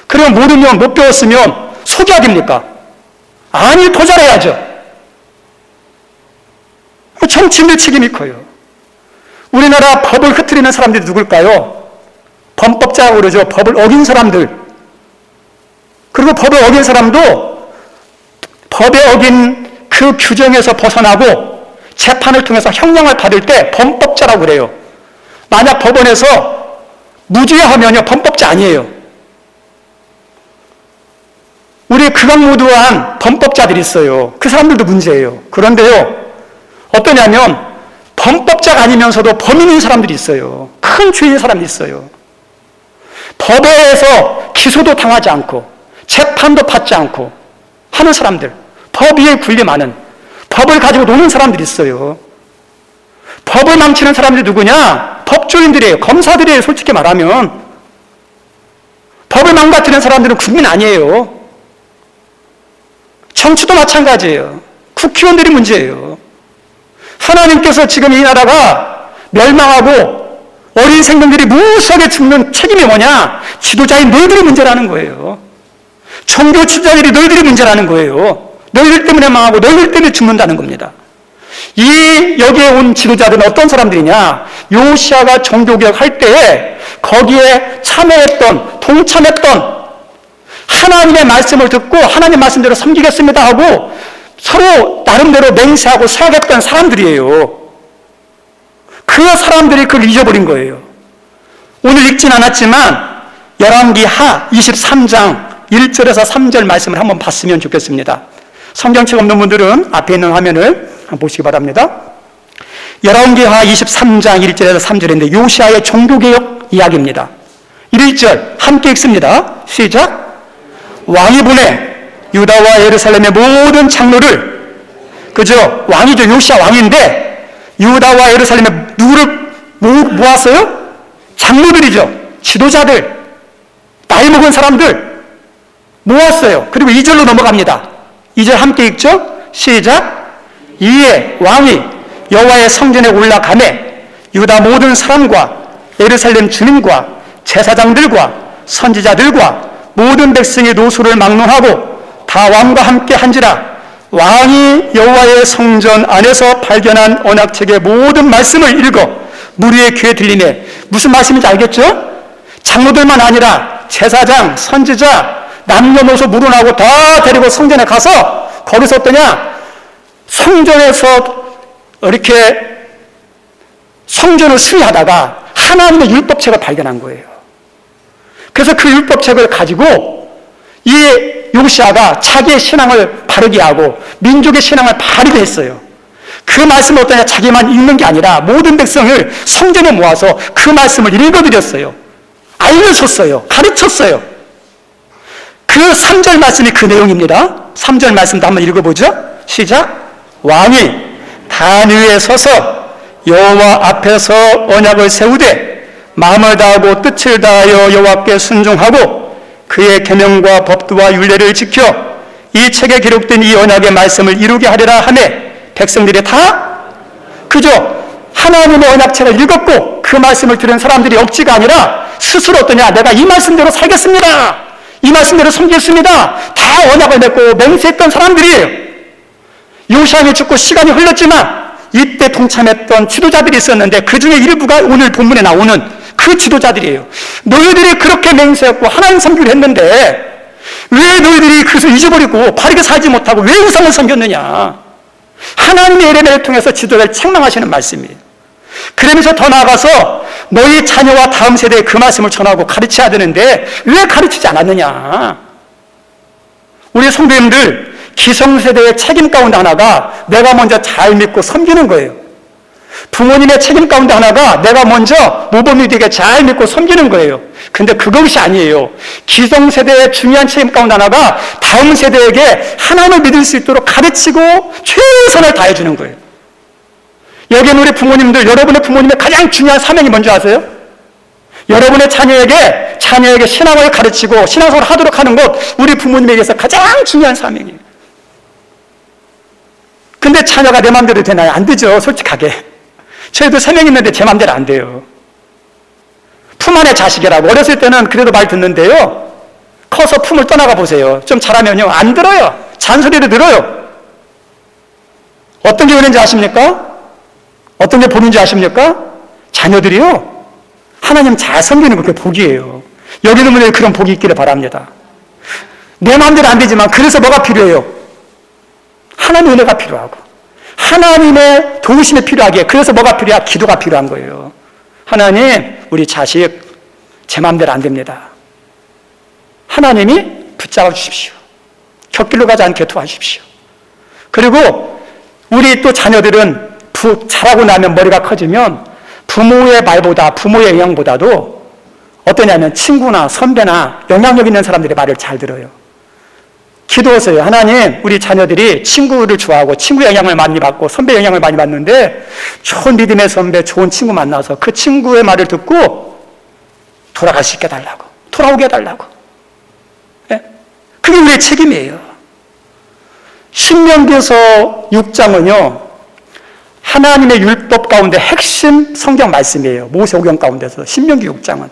그럼 모르면, 못 배웠으면 속여야 됩니까? 아니, 더 잘해야죠. 정치인들 책임이 커요. 우리나라 법을 흐트리는 사람들이 누굴까요? 범법자라고 그러죠. 법을 어긴 사람들. 그리고 법을 어긴 사람도 법에 어긴 그 규정에서 벗어나고 재판을 통해서 형량을 받을 때 범법자라고 그래요. 만약 법원에서 무죄하면요, 범법자 아니에요. 우리 극악무도한 범법자들이 있어요. 그 사람들도 문제예요. 그런데요, 어떠냐면 범법자가 아니면서도 범인인 사람들이 있어요. 큰 죄인 사람들이 있어요. 법에서 기소도 당하지 않고 재판도 받지 않고 하는 사람들, 법 위에 군림하는, 법을 가지고 노는 사람들이 있어요. 법을 망치는 사람들이 누구냐? 법조인들이에요. 검사들이에요. 솔직히 말하면. 법을 망가뜨리는 사람들은 국민 아니에요. 정치도 마찬가지예요. 국회의원들이 문제예요. 하나님께서 지금 이 나라가 멸망하고 어린 생명들이 무수하게 죽는 책임이 뭐냐? 지도자인 너희들이 문제라는 거예요. 종교 지도자들이 너희들이 문제라는 거예요. 너희들 때문에 망하고 너희들 때문에 죽는다는 겁니다. 여기에 온 지도자들은 어떤 사람들이냐? 요시아가 종교개혁 할 때에 거기에 참여했던, 동참했던, 하나님의 말씀을 듣고 하나님 말씀대로 섬기겠습니다 하고 서로 나름대로 맹세하고 서약했던 사람들이에요. 그 사람들이 그걸 잊어버린 거예요. 오늘 읽진 않았지만 열왕기하 23장 1절에서 3절 말씀을 한번 봤으면 좋겠습니다. 성경책 없는 분들은 앞에 있는 화면을 한번 보시기 바랍니다. 열왕기하 23장 1절에서 3절인데 요시아의 종교개혁 이야기입니다. 1절 함께 읽습니다. 시작. 왕이 보내 유다와 예루살렘의 모든 장로를, 그죠? 왕이죠. 요시아 왕인데 유다와 예루살렘에 누구를 모았어요? 장로들이죠. 지도자들, 나이 먹은 사람들 모았어요. 그리고 2절로 넘어갑니다. 2절 함께 읽죠? 시작. 이에 왕이 여호와의 성전에 올라가매 유다 모든 사람과 예루살렘 주민과 제사장들과 선지자들과 모든 백성의 노소를 막론하고 다 왕과 함께 한지라. 왕이 여호와의 성전 안에서 발견한 언약책의 모든 말씀을 읽어 무리의 귀에 들리네. 무슨 말씀인지 알겠죠? 장로들만 아니라 제사장, 선지자, 남녀노소 물어나고 다 데리고 성전에 가서 거기서 어떠냐? 성전에서 이렇게 성전을 수리하다가 하나님의 율법책을 발견한 거예요. 그래서 그 율법책을 가지고 이 요시아가 자기의 신앙을 바르게 하고 민족의 신앙을 바르게 했어요. 그 말씀을 어떠냐, 자기만 읽는 게 아니라 모든 백성을 성전에 모아서 그 말씀을 읽어드렸어요. 알려줬어요. 가르쳤어요. 그 3절 말씀이 그 내용입니다. 3절 말씀도 한번 읽어보죠. 시작. 왕이 단 위에 서서 여호와 앞에서 언약을 세우되 마음을 다하고 뜻을 다하여 여호와께 순종하고 그의 계명과 법도와 율례를 지켜 이 책에 기록된 이 언약의 말씀을 이루게 하리라 하며 백성들이 다 그저 하나님의 언약책을 읽었고 그 말씀을 들은 사람들이 억지가 아니라 스스로 어떠냐, 내가 이 말씀대로 살겠습니다, 이 말씀대로 섬기겠습니다, 다 언약을 맺고 맹세했던 사람들이에요. 요시아가 죽고 시간이 흘렀지만 이때 동참했던 지도자들이 있었는데 그 중에 일부가 오늘 본문에 나오는 그 지도자들이에요. 너희들이 그렇게 맹세했고 하나님 섬기를 했는데 왜 너희들이 그것을 잊어버리고 바르게 살지 못하고 왜 우상을 섬겼느냐. 하나님의 예레미야를 통해서 지도자를 책망하시는 말씀이에요. 그러면서 더 나아가서 너희 자녀와 다음 세대에 그 말씀을 전하고 가르쳐야 되는데 왜 가르치지 않았느냐. 우리 성도님들 기성세대의 책임 가운데 하나가 내가 먼저 잘 믿고 섬기는 거예요. 부모님의 책임 가운데 하나가 내가 먼저 모범이 되게 잘 믿고 섬기는 거예요. 근데 그것이 아니에요. 기성세대의 중요한 책임 가운데 하나가 다음 세대에게 하나님을 믿을 수 있도록 가르치고 최선을 다해주는 거예요. 여기는 우리 부모님들, 여러분의 부모님의 가장 중요한 사명이 뭔지 아세요? 여러분의 자녀에게 신앙을 가르치고 신앙생활을 하도록 하는 것, 우리 부모님에게서 가장 중요한 사명이에요. 근데 자녀가 내 마음대로 되나요? 안 되죠, 솔직하게. 저희도 3명 있는데 제 마음대로 안 돼요. 품 안의 자식이라고. 어렸을 때는 그래도 말 듣는데요, 커서 품을 떠나가 보세요. 좀 잘하면요, 안 들어요. 잔소리를 들어요. 어떤 게 오는지 아십니까? 어떤 게 보는지 아십니까? 자녀들이요, 하나님 잘 섬기는 거, 그게 복이에요. 여기 있는 분들이 그런 복이 있기를 바랍니다. 내 마음대로 안 되지만 그래서 뭐가 필요해요? 하나님의 은혜가 필요하고 하나님의 도우심이 필요하기에, 그래서 뭐가 필요해? 기도가 필요한 거예요. 하나님, 우리 자식 제 마음대로 안 됩니다. 하나님이 붙잡아 주십시오. 곁길로 가지 않게 도와주십시오. 그리고 우리 또 자녀들은 자라고 나면, 머리가 커지면 부모의 말보다, 부모의 영향보다도 어떠냐면 친구나 선배나 영향력 있는 사람들의 말을 잘 들어요. 기도하세요. 하나님, 우리 자녀들이 친구를 좋아하고 친구 영향을 많이 받고 선배 영향을 많이 받는데 좋은 믿음의 선배, 좋은 친구 만나서 그 친구의 말을 듣고 돌아갈 수 있게 해달라고, 돌아오게 해달라고. 네? 그게 우리의 책임이에요. 신명기서 6장은요 하나님의 율법 가운데 핵심 성경 말씀이에요. 모세오경 가운데서 신명기 6장은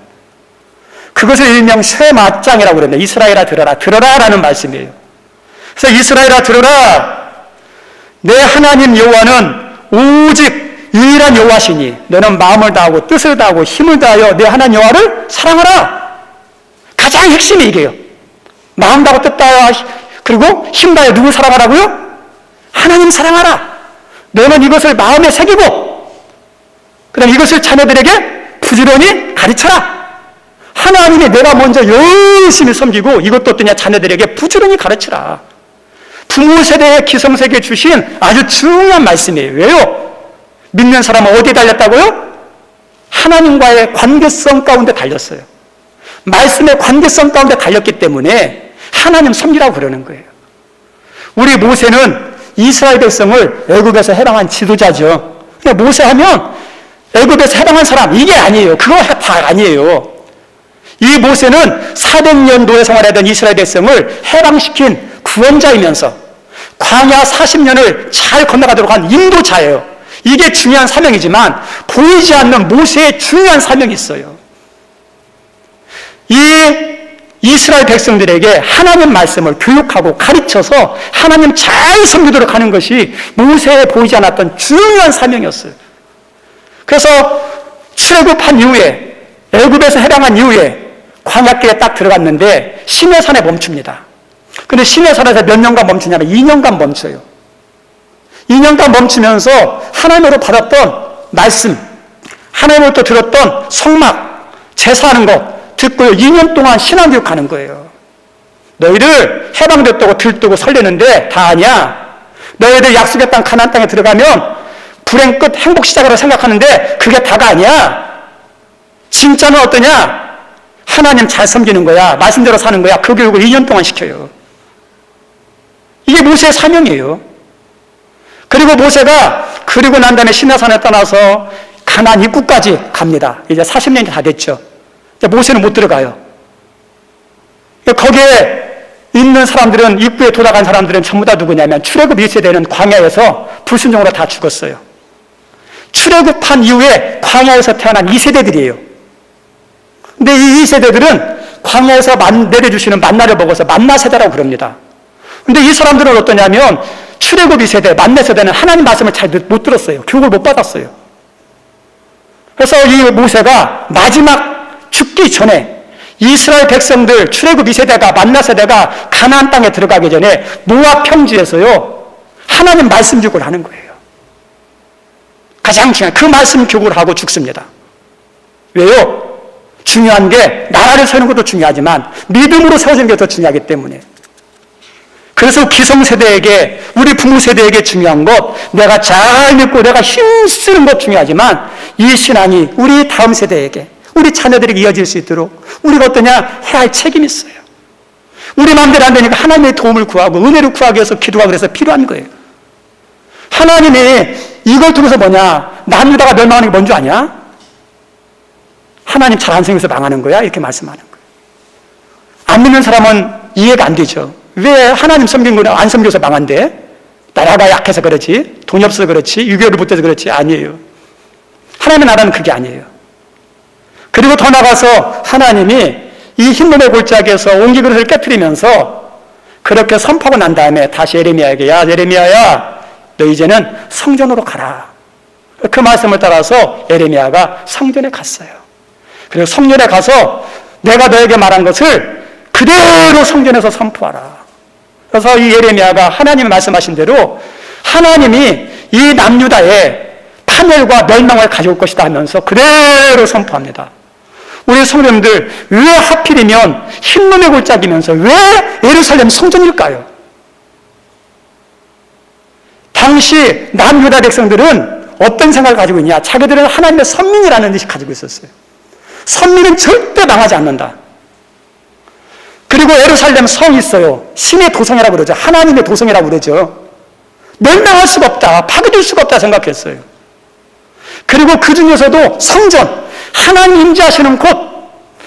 그것을 일명 쇠맞장이라고 그럽니다. 이스라엘아 들어라, 들어라라는 말씀이에요. 그래서 이스라엘아 들어라, 내 하나님 여호와는 오직 유일한 여호와시니 너는 마음을 다하고 뜻을 다하고 힘을 다하여 내 하나님 여호와를 사랑하라. 가장 핵심이 이게요. 마음 다하고 뜻 다하여 그리고 힘 다하여 누굴 사랑하라고요? 하나님 사랑하라. 너는 이것을 마음에 새기고 그 다음 이것을 자녀들에게 부지런히 가르쳐라. 하나님이 내가 먼저 열심히 섬기고 이것도 어떠냐, 자녀들에게 부지런히 가르치라. 부모 세대의 기성세계에 주신 아주 중요한 말씀이에요. 왜요? 믿는 사람은 어디에 달렸다고요? 하나님과의 관계성 가운데 달렸어요. 말씀의 관계성 가운데 달렸기 때문에 하나님 섬기라고 그러는 거예요. 우리 모세는 이스라엘 백성을 애굽에서 해방한 지도자죠. 근데 모세하면 애굽에서 해방한 사람, 이게 아니에요. 그거 다 아니에요. 이 모세는 400년 노예 생활하던 이스라엘 백성을 해방시킨 구원자이면서 광야 40년을 잘 건너가도록 한 인도자예요. 이게 중요한 사명이지만 보이지 않는 모세의 중요한 사명이 있어요. 이 이스라엘 백성들에게 하나님 말씀을 교육하고 가르쳐서 하나님 잘 섬기도록 하는 것이 모세에 보이지 않았던 중요한 사명이었어요. 그래서 출애굽한 이후에, 애굽에서 해방한 이후에 광야길에 딱 들어갔는데 시내산에 멈춥니다. 근데 시내산에서 몇 년간 멈추냐면 2년간 멈춰요. 2년간 멈추면서 하나님으로 받았던 말씀, 하나님으로부터 들었던 성막, 제사하는 것, 듣고 2년 동안 신앙교육하는 거예요. 너희들 해방됐다고 들뜨고 설레는데 다 아니야. 너희들 약속의 땅 가나안 땅에 들어가면 불행 끝 행복 시작이라고 생각하는데 그게 다가 아니야. 진짜는 어떠냐? 하나님 잘 섬기는 거야. 말씀대로 사는 거야. 그 교육을 2년 동안 시켜요. 이게 모세의 사명이에요. 그리고 모세가 그리고 난 다음에 시내산에 떠나서 가나안 입구까지 갑니다. 이제 40년이 다 됐죠. 이제 모세는 못 들어가요. 거기에 있는 사람들은, 입구에 돌아간 사람들은 전부 다 누구냐면 출애굽 1세대는 광야에서 불순종으로 다 죽었어요. 출애굽한 이후에 광야에서 태어난 2세대들이에요. 근데 이 2세대들은 광야에서 내려주시는 만나를 먹어서 만나 세대라고 그럽니다. 근데 이 사람들은 어떠냐면 출애굽 2세대, 만나 세대는 하나님 말씀을 잘 못 들었어요. 교육을 못 받았어요. 그래서 이 모세가 마지막 죽기 전에 이스라엘 백성들 출애굽 2세대가 만나 세대가 가나안 땅에 들어가기 전에 모압 평지에서요 하나님 말씀 교육을 하는 거예요. 가장 중요한 그 말씀 교육을 하고 죽습니다. 왜요? 중요한 게 나라를 세우는 것도 중요하지만 믿음으로 세워지는 게 더 중요하기 때문에. 그래서 기성세대에게, 우리 부모세대에게 중요한 것, 내가 잘 믿고 내가 힘쓰는 것 중요하지만 이 신앙이 우리 다음 세대에게, 우리 자녀들에게 이어질 수 있도록 우리가 어떠냐? 해야 할 책임이 있어요. 우리 마음대로 안 되니까 하나님의 도움을 구하고 은혜를 구하기 위해서 기도가 그래서 필요한 거예요. 하나님이 이걸 통해서 뭐냐? 남유다가 멸망하는 게 뭔 줄 아냐? 하나님 잘 안 생겨서 망하는 거야? 이렇게 말씀하는 거예요. 안 믿는 사람은 이해가 안 되죠. 왜 하나님 섬긴 거는 안 섬겨서 망한대? 나라가 약해서 그렇지, 돈이 없어서 그렇지, 유교를 못해서 그렇지? 아니에요. 하나님의 나라는 그게 아니에요. 그리고 더 나가서 하나님이 이 흰놈의 골짜기에서 옹기그릇을 깨뜨리면서 그렇게 선포하고 난 다음에 다시 예레미야에게, 야 예레미야야, 너 이제는 성전으로 가라. 그 말씀을 따라서 예레미야가 성전에 갔어요. 그리고 성전에 가서 내가 너에게 말한 것을 그대로 성전에서 선포하라. 그래서 이 예레미야가 하나님이 말씀하신 대로 하나님이 이 남유다에 파멸과 멸망을 가져올 것이다 하면서 그대로 선포합니다. 우리 성도님들, 왜 하필이면 흰놈의 골짜기면서 왜 예루살렘 성전일까요? 당시 남유다 백성들은 어떤 생각을 가지고 있냐? 자기들은 하나님의 선민이라는 뜻을 가지고 있었어요. 선민은 절대 망하지 않는다. 그리고 예루살렘 성이 있어요. 신의 도성이라고 그러죠. 하나님의 도성이라고 그러죠. 멸망할 수가 없다, 파괴될 수가 없다 생각했어요. 그리고 그 중에서도 성전, 하나님 임재하시는 곳,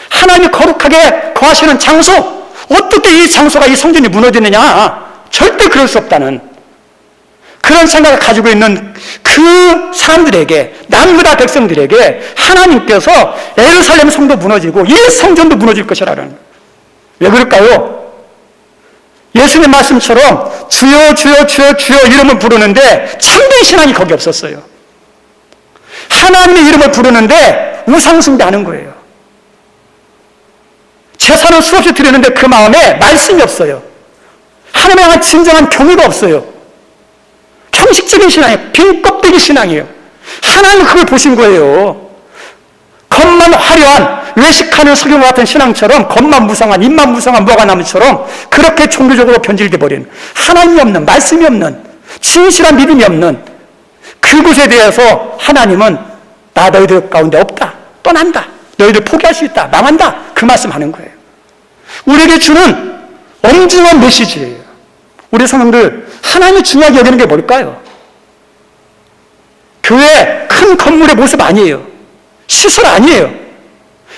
하나님이 거룩하게 거하시는 장소, 어떻게 이 장소가, 이 성전이 무너지느냐? 절대 그럴 수 없다는 그런 생각을 가지고 있는 그 사람들에게, 남유다 백성들에게 하나님께서 예루살렘 성도 무너지고 이 성전도 무너질 것이라는. 왜 그럴까요? 예수님 말씀처럼 주여 주여 주여 주여 이름을 부르는데 참된 신앙이 거기 없었어요. 하나님의 이름을 부르는데 우상숭배하는 거예요. 제사를 수없이 드리는데 그 마음에 말씀이 없어요. 하나님에 대한 진정한 경외가 없어요. 형식적인 신앙이에요. 빈 껍데기 신앙이에요. 하나님은 그걸 보신 거예요. 겉만 화려한 외식하는 석유와 같은 신앙처럼, 겉만 무성한, 입만 무성한 무화과나무처럼 그렇게 종교적으로 변질돼 버린, 하나님이 없는, 말씀이 없는, 진실한 믿음이 없는 그곳에 대해서 하나님은 나 너희들 가운데 없다, 떠난다, 너희들 포기할 수 있다, 망한다, 그 말씀하는 거예요. 우리에게 주는 엄중한 메시지예요. 우리 성도들, 하나님이 중요하게 여기는 게 뭘까요? 교회 큰 건물의 모습 아니에요. 시설 아니에요.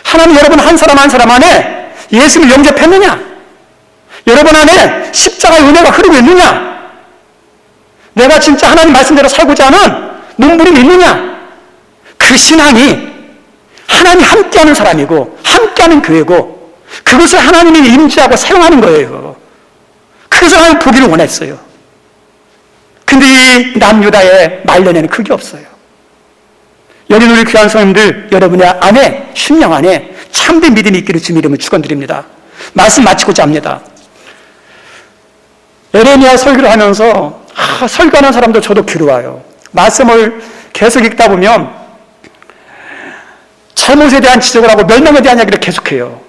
하나님, 여러분 한 사람 한 사람 안에 예수를 영접했느냐? 여러분 안에 십자가의 은혜가 흐르고 있느냐? 내가 진짜 하나님 말씀대로 살고자 하는 몸부림이 있느냐? 그 신앙이 하나님이 함께하는 사람이고 함께하는 교회고, 그것을 하나님이 임재하고 사용하는 거예요. 그것을 하나님 보기를 원했어요. 근데 이 남유다의 말년에는 그게 없어요. 여린 우리 귀한 성님들, 여러분의 안에, 심령 안에 참된 믿음이 있기를 주님 이름을 축원드립니다. 말씀 마치고자 합니다. 예레미야 설교를 하면서 설교하는 사람도 저도 괴로워요. 말씀을 계속 읽다 보면 잘못에 대한 지적을 하고 멸망에 대한 이야기를 계속해요.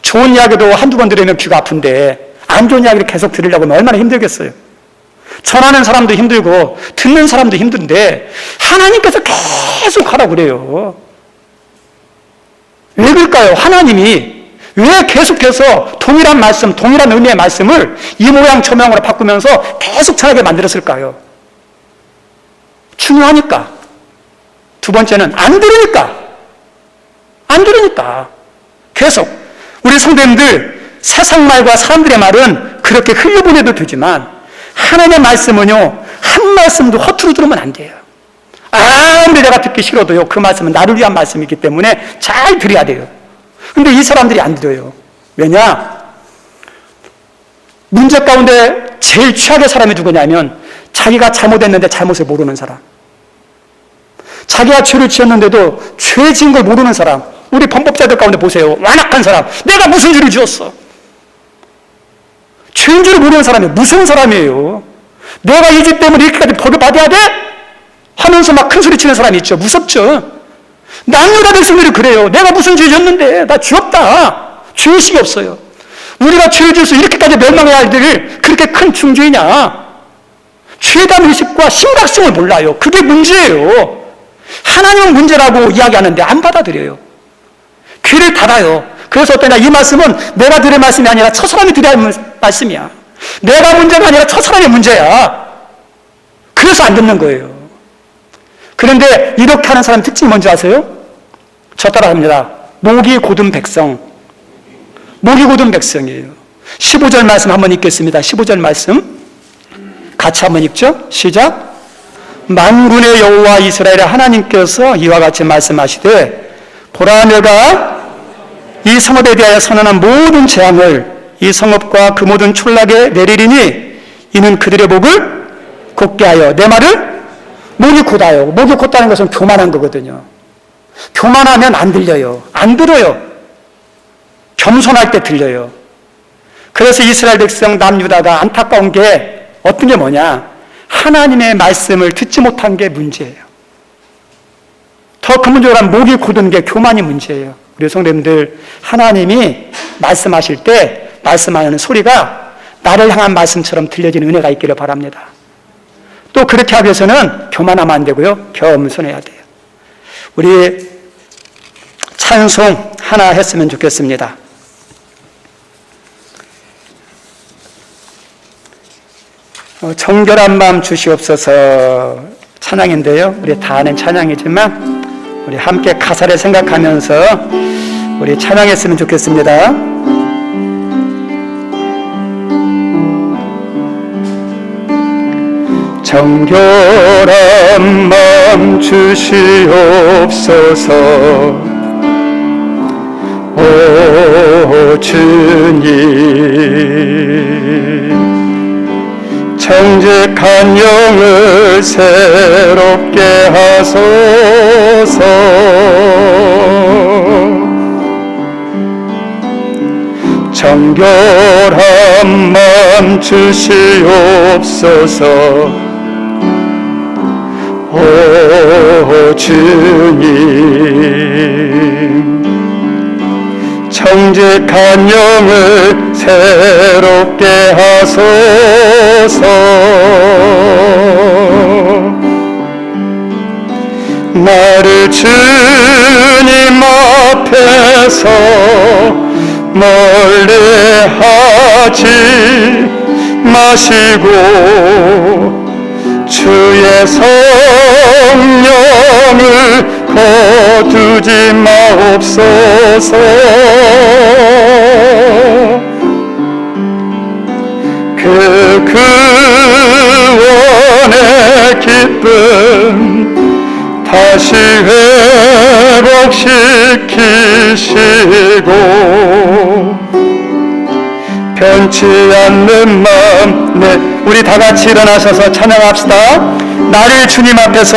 좋은 이야기도 한두 번 들으면 귀가 아픈데 안 좋은 이야기를 계속 들으려고 하면 얼마나 힘들겠어요. 전하는 사람도 힘들고 듣는 사람도 힘든데 하나님께서 계속 하라고 그래요. 왜 그럴까요? 하나님이 왜 계속해서 동일한 말씀, 동일한 의미의 말씀을 이 모양 저 모양으로 바꾸면서 계속 전하게 만들었을까요? 중요하니까. 두 번째는 안 들으니까. 안 들으니까. 계속 우리 성도님들 세상 말과 사람들의 말은 그렇게 흘려보내도 되지만 하나님의 말씀은요, 한 말씀도 허투루 들으면 안 돼요. 아무리 내가 듣기 싫어도요, 그 말씀은 나를 위한 말씀이기 때문에 잘 들어야 돼요. 근데 이 사람들이 안 들어요. 왜냐? 문제 가운데 제일 최악의 사람이 누구냐면 자기가 잘못했는데 잘못을 모르는 사람. 자기가 죄를 지었는데도 죄 지은 걸 모르는 사람. 우리 범법자들 가운데 보세요. 완악한 사람. 내가 무슨 죄를 지었어? 죄인 줄을 모르는 사람이 무슨 사람이에요? 내가 이 죄 때문에 이렇게까지 벌을 받아야 돼? 하면서 막 큰 소리 치는 사람이 있죠. 무섭죠? 남유다 백성들이 그래요. 내가 무슨 죄 졌는데 나 죄 없다. 죄의식이 없어요. 우리가 죄를 지어서 이렇게까지 멸망해야 할 일을 그렇게 큰 중죄냐? 죄담 의식과 심각성을 몰라요. 그게 문제예요. 하나님은 문제라고 이야기하는데 안 받아들여요. 귀를 닫아요. 그래서 어떠냐? 이 말씀은 내가 들을 말씀이 아니라 저 사람이 들어야 할 말씀이야. 내가 문제가 아니라 저 사람의 문제야. 그래서 안 듣는 거예요. 그런데 이렇게 하는 사람 특징이 뭔지 아세요? 저 따라합니다. 목이 곧은 백성. 목이 곧은 백성이에요. 15절 말씀 한번 읽겠습니다. 15절 말씀 같이 한번 읽죠. 시작. 만군의 여호와 이스라엘의 하나님께서 이와 같이 말씀하시되 보라, 내가 이 성읍에 대하여 선언한 모든 재앙을 이 성읍과 그 모든 촌락에 내리리니 이는 그들의 목을 곧게 하여 내 말을 목이 곧아요. 목이 곧다는 것은 교만한 거거든요. 교만하면 안 들려요. 안 들어요. 겸손할 때 들려요. 그래서 이스라엘 백성 남유다가 안타까운 게 어떤 게 뭐냐? 하나님의 말씀을 듣지 못한 게 문제예요. 더 근본적으로 목이 곧은 게 교만이 문제예요. 우리 성도님들, 하나님이 말씀하실 때 말씀하는 소리가 나를 향한 말씀처럼 들려지는 은혜가 있기를 바랍니다. 또 그렇게 하기 위해서는 교만하면 안 되고요, 겸손해야 돼요. 우리 찬송 하나 했으면 좋겠습니다. 정결한 마음 주시옵소서 찬양인데요. 우리 다 아는 찬양이지만 우리 함께 가사를 생각하면서 우리 찬양했으면 좋겠습니다. 정결한 마음 주시옵소서 오 주님, 정직한 영을 새롭게 하소서. 정결한 마음 주시옵소서 오 주님, 정직한 영을 새롭게 하소서. 나를 주님 앞에서 멀리 하지 마시고 주의 성령을 거두지 마옵소서. 그 구원의 기쁨 다시 회복시키시고 변치 않는 마음. 네, 우리 다 같이 일어나셔서 찬양합시다. 나를 주님 앞에서,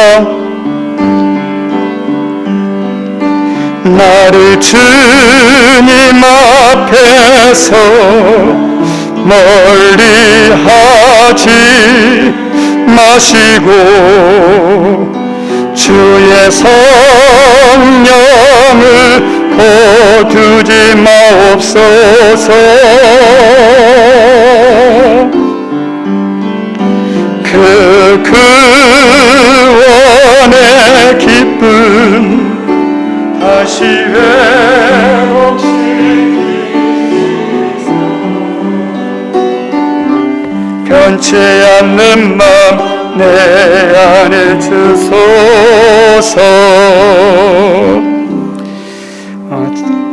나를 주님 앞에서 멀리 하지 마시고 주의 성령을 두지 마옵소서. 그 구원의 기쁨 다시 회복시키소서. 변치 않는 맘 내 안에 주소서.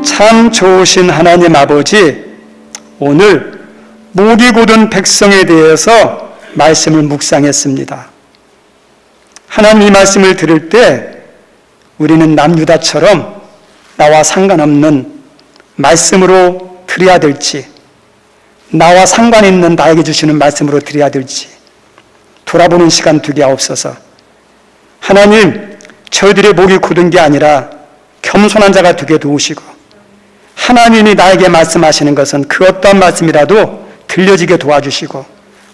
참 좋으신 하나님 아버지, 오늘 목이 곧은 백성에 대해서 말씀을 묵상했습니다. 하나님 이 말씀을 들을 때 우리는 남유다처럼 나와 상관없는 말씀으로 드려야 될지, 나와 상관 있는 나에게 주시는 말씀으로 드려야 될지 돌아보는 시간 두게 하옵소서. 하나님, 저희들의 목이 굳은 게 아니라 겸손한 자가 되게 도우시고, 하나님이 나에게 말씀하시는 것은 그 어떠한 말씀이라도 들려지게 도와주시고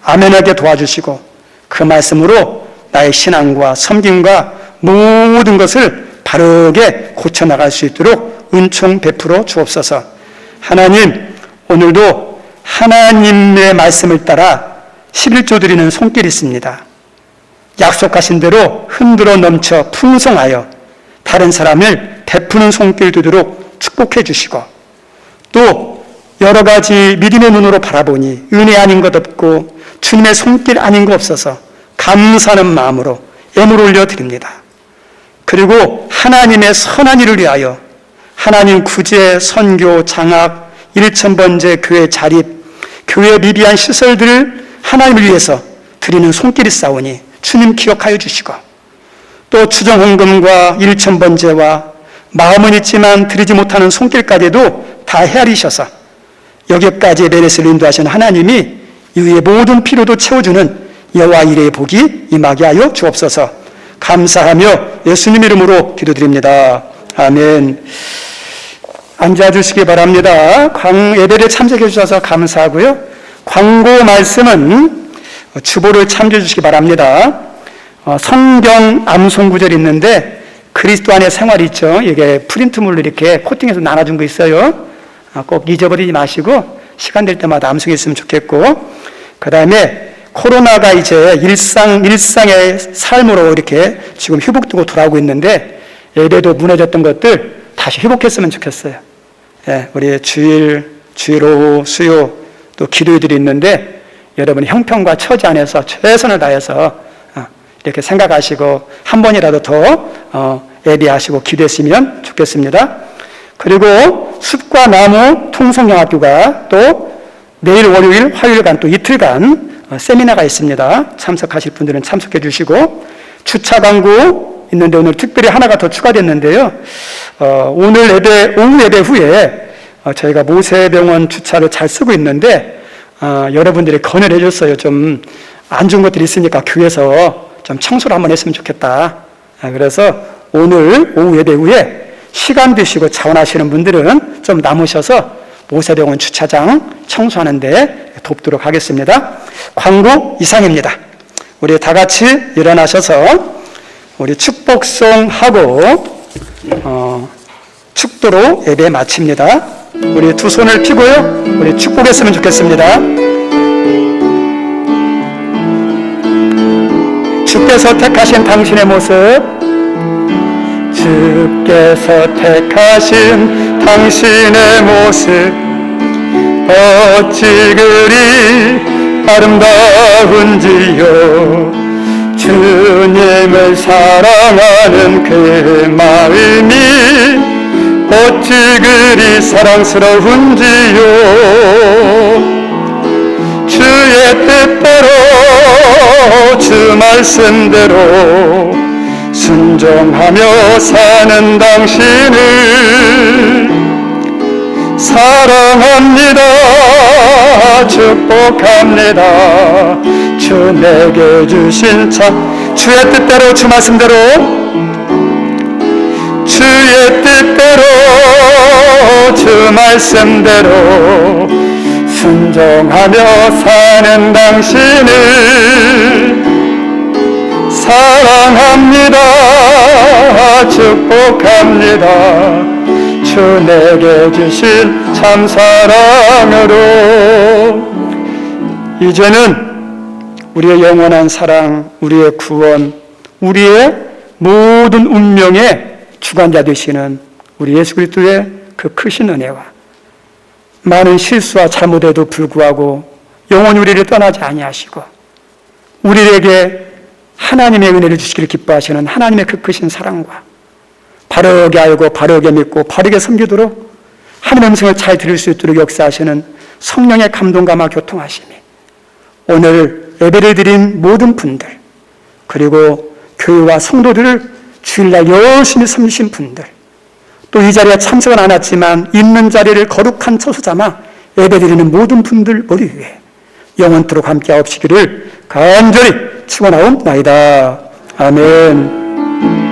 아멘하게 도와주시고, 그 말씀으로 나의 신앙과 섬김과 모든 것을 바르게 고쳐나갈 수 있도록 은총 베풀어 주옵소서. 하나님, 오늘도 하나님의 말씀을 따라 11조 드리는 손길이 있습니다. 약속하신 대로 흔들어 넘쳐 풍성하여 다른 사람을 베푸는 손길 되도록 축복해 주시고, 또 여러 가지 믿음의 눈으로 바라보니 은혜 아닌 것 없고 주님의 손길 아닌 것 없어서 감사하는 마음으로 예물 올려드립니다. 그리고 하나님의 선한 일을 위하여 하나님 구제, 선교, 장학, 1000번째 교회 자립, 교회 미비한 시설들을 하나님을 위해서 드리는 손길이 싸우니 주님 기억하여 주시고, 또 추정헌금과 1000번째와 마음은 있지만 드리지 못하는 손길까지도 다 헤아리셔서 여기까지 메레스를 인도하신 하나님이 이후의 모든 필요도 채워주는 여호와 이레의 복이 임하게 하여 주옵소서. 감사하며 예수님 이름으로 기도드립니다. 아멘. 앉아주시기 바랍니다. 예배를 참석해 주셔서 감사하고요. 광고 말씀은 주보를 참조해 주시기 바랍니다. 성경 암송 구절이 있는데 그리스도 안의 생활이 있죠. 이게 프린트물로 이렇게 코팅해서 나눠준 거 있어요. 꼭 잊어버리지 마시고 시간 될 때마다 암송했으면 좋겠고, 그 다음에 코로나가 이제 일상의 삶으로 이렇게 지금 회복되고 돌아오고 있는데 예배도 무너졌던 것들 다시 회복했으면 좋겠어요. 예, 우리 주일 오후 수요 또 기도회들이 있는데 여러분 형편과 처지 안에서 최선을 다해서 이렇게 생각하시고 한 번이라도 더 예배하시고 기도했으면 좋겠습니다. 그리고 숲과 나무 통성영학교가 또 내일 월요일 화요일간 또 이틀간 세미나가 있습니다. 참석하실 분들은 참석해 주시고, 주차 광고 있는데 오늘 특별히 하나가 더 추가됐는데요. 오늘 오후 예배 후에 저희가 모세병원 주차를 잘 쓰고 있는데 여러분들이 건의를 해줬어요. 좀 안 좋은 것들이 있으니까 교회에서 좀 청소를 한번 했으면 좋겠다. 그래서 오늘 오후 예배 후에 시간 되시고 자원하시는 분들은 좀 남으셔서 모세병원 주차장 청소하는데 돕도록 하겠습니다. 광고 이상입니다. 우리 다 같이 일어나셔서 우리 축복송 하고 축도로 예배 마칩니다. 우리 두 손을 펴고요, 우리 축복했으면 좋겠습니다. 주께서 택하신 당신의 모습, 주께서 택하신 당신의 모습, 어찌 그리 아름다운지요. 주님을 사랑하는 그 마음이 어찌 그리 사랑스러운지요. 주의 뜻대로 주 말씀대로 순종하며 사는 당신을 사랑합니다. 축복합니다. 주 내게 주신 주의 뜻대로 주 말씀대로 주의 뜻대로 주 말씀대로 순종하며 사는 당신을 사랑합니다. 축복합니다. 주 주 내게 주신 참 사랑으로 이제는 우리의 영원한 사랑, 우리의 구원, 우리의 모든 운명의 주관자 되시는 우리 예수 그리스도의 그 크신 은혜와 많은 실수와 잘못에도 불구하고 영원히 우리를 떠나지 아니하시고 우리에게 하나님의 은혜를 주시기를 기뻐하시는 하나님의 그 크신 사랑과 바르게 알고 바르게 믿고 바르게 섬기도록 하나님의 음성을 잘 들을 수 있도록 역사하시는 성령의 감동감화 교통하심이 오늘 예배를 드린 모든 분들 그리고 교회와 성도들을 주일날 열심히 섬기신 분들 또 이 자리에 참석은 안 왔지만 있는 자리를 거룩한 처소 삼아 예배드리는 모든 분들 머리 위에 영원토록 함께하옵시기를 간절히 축원하옵나이다. 아멘.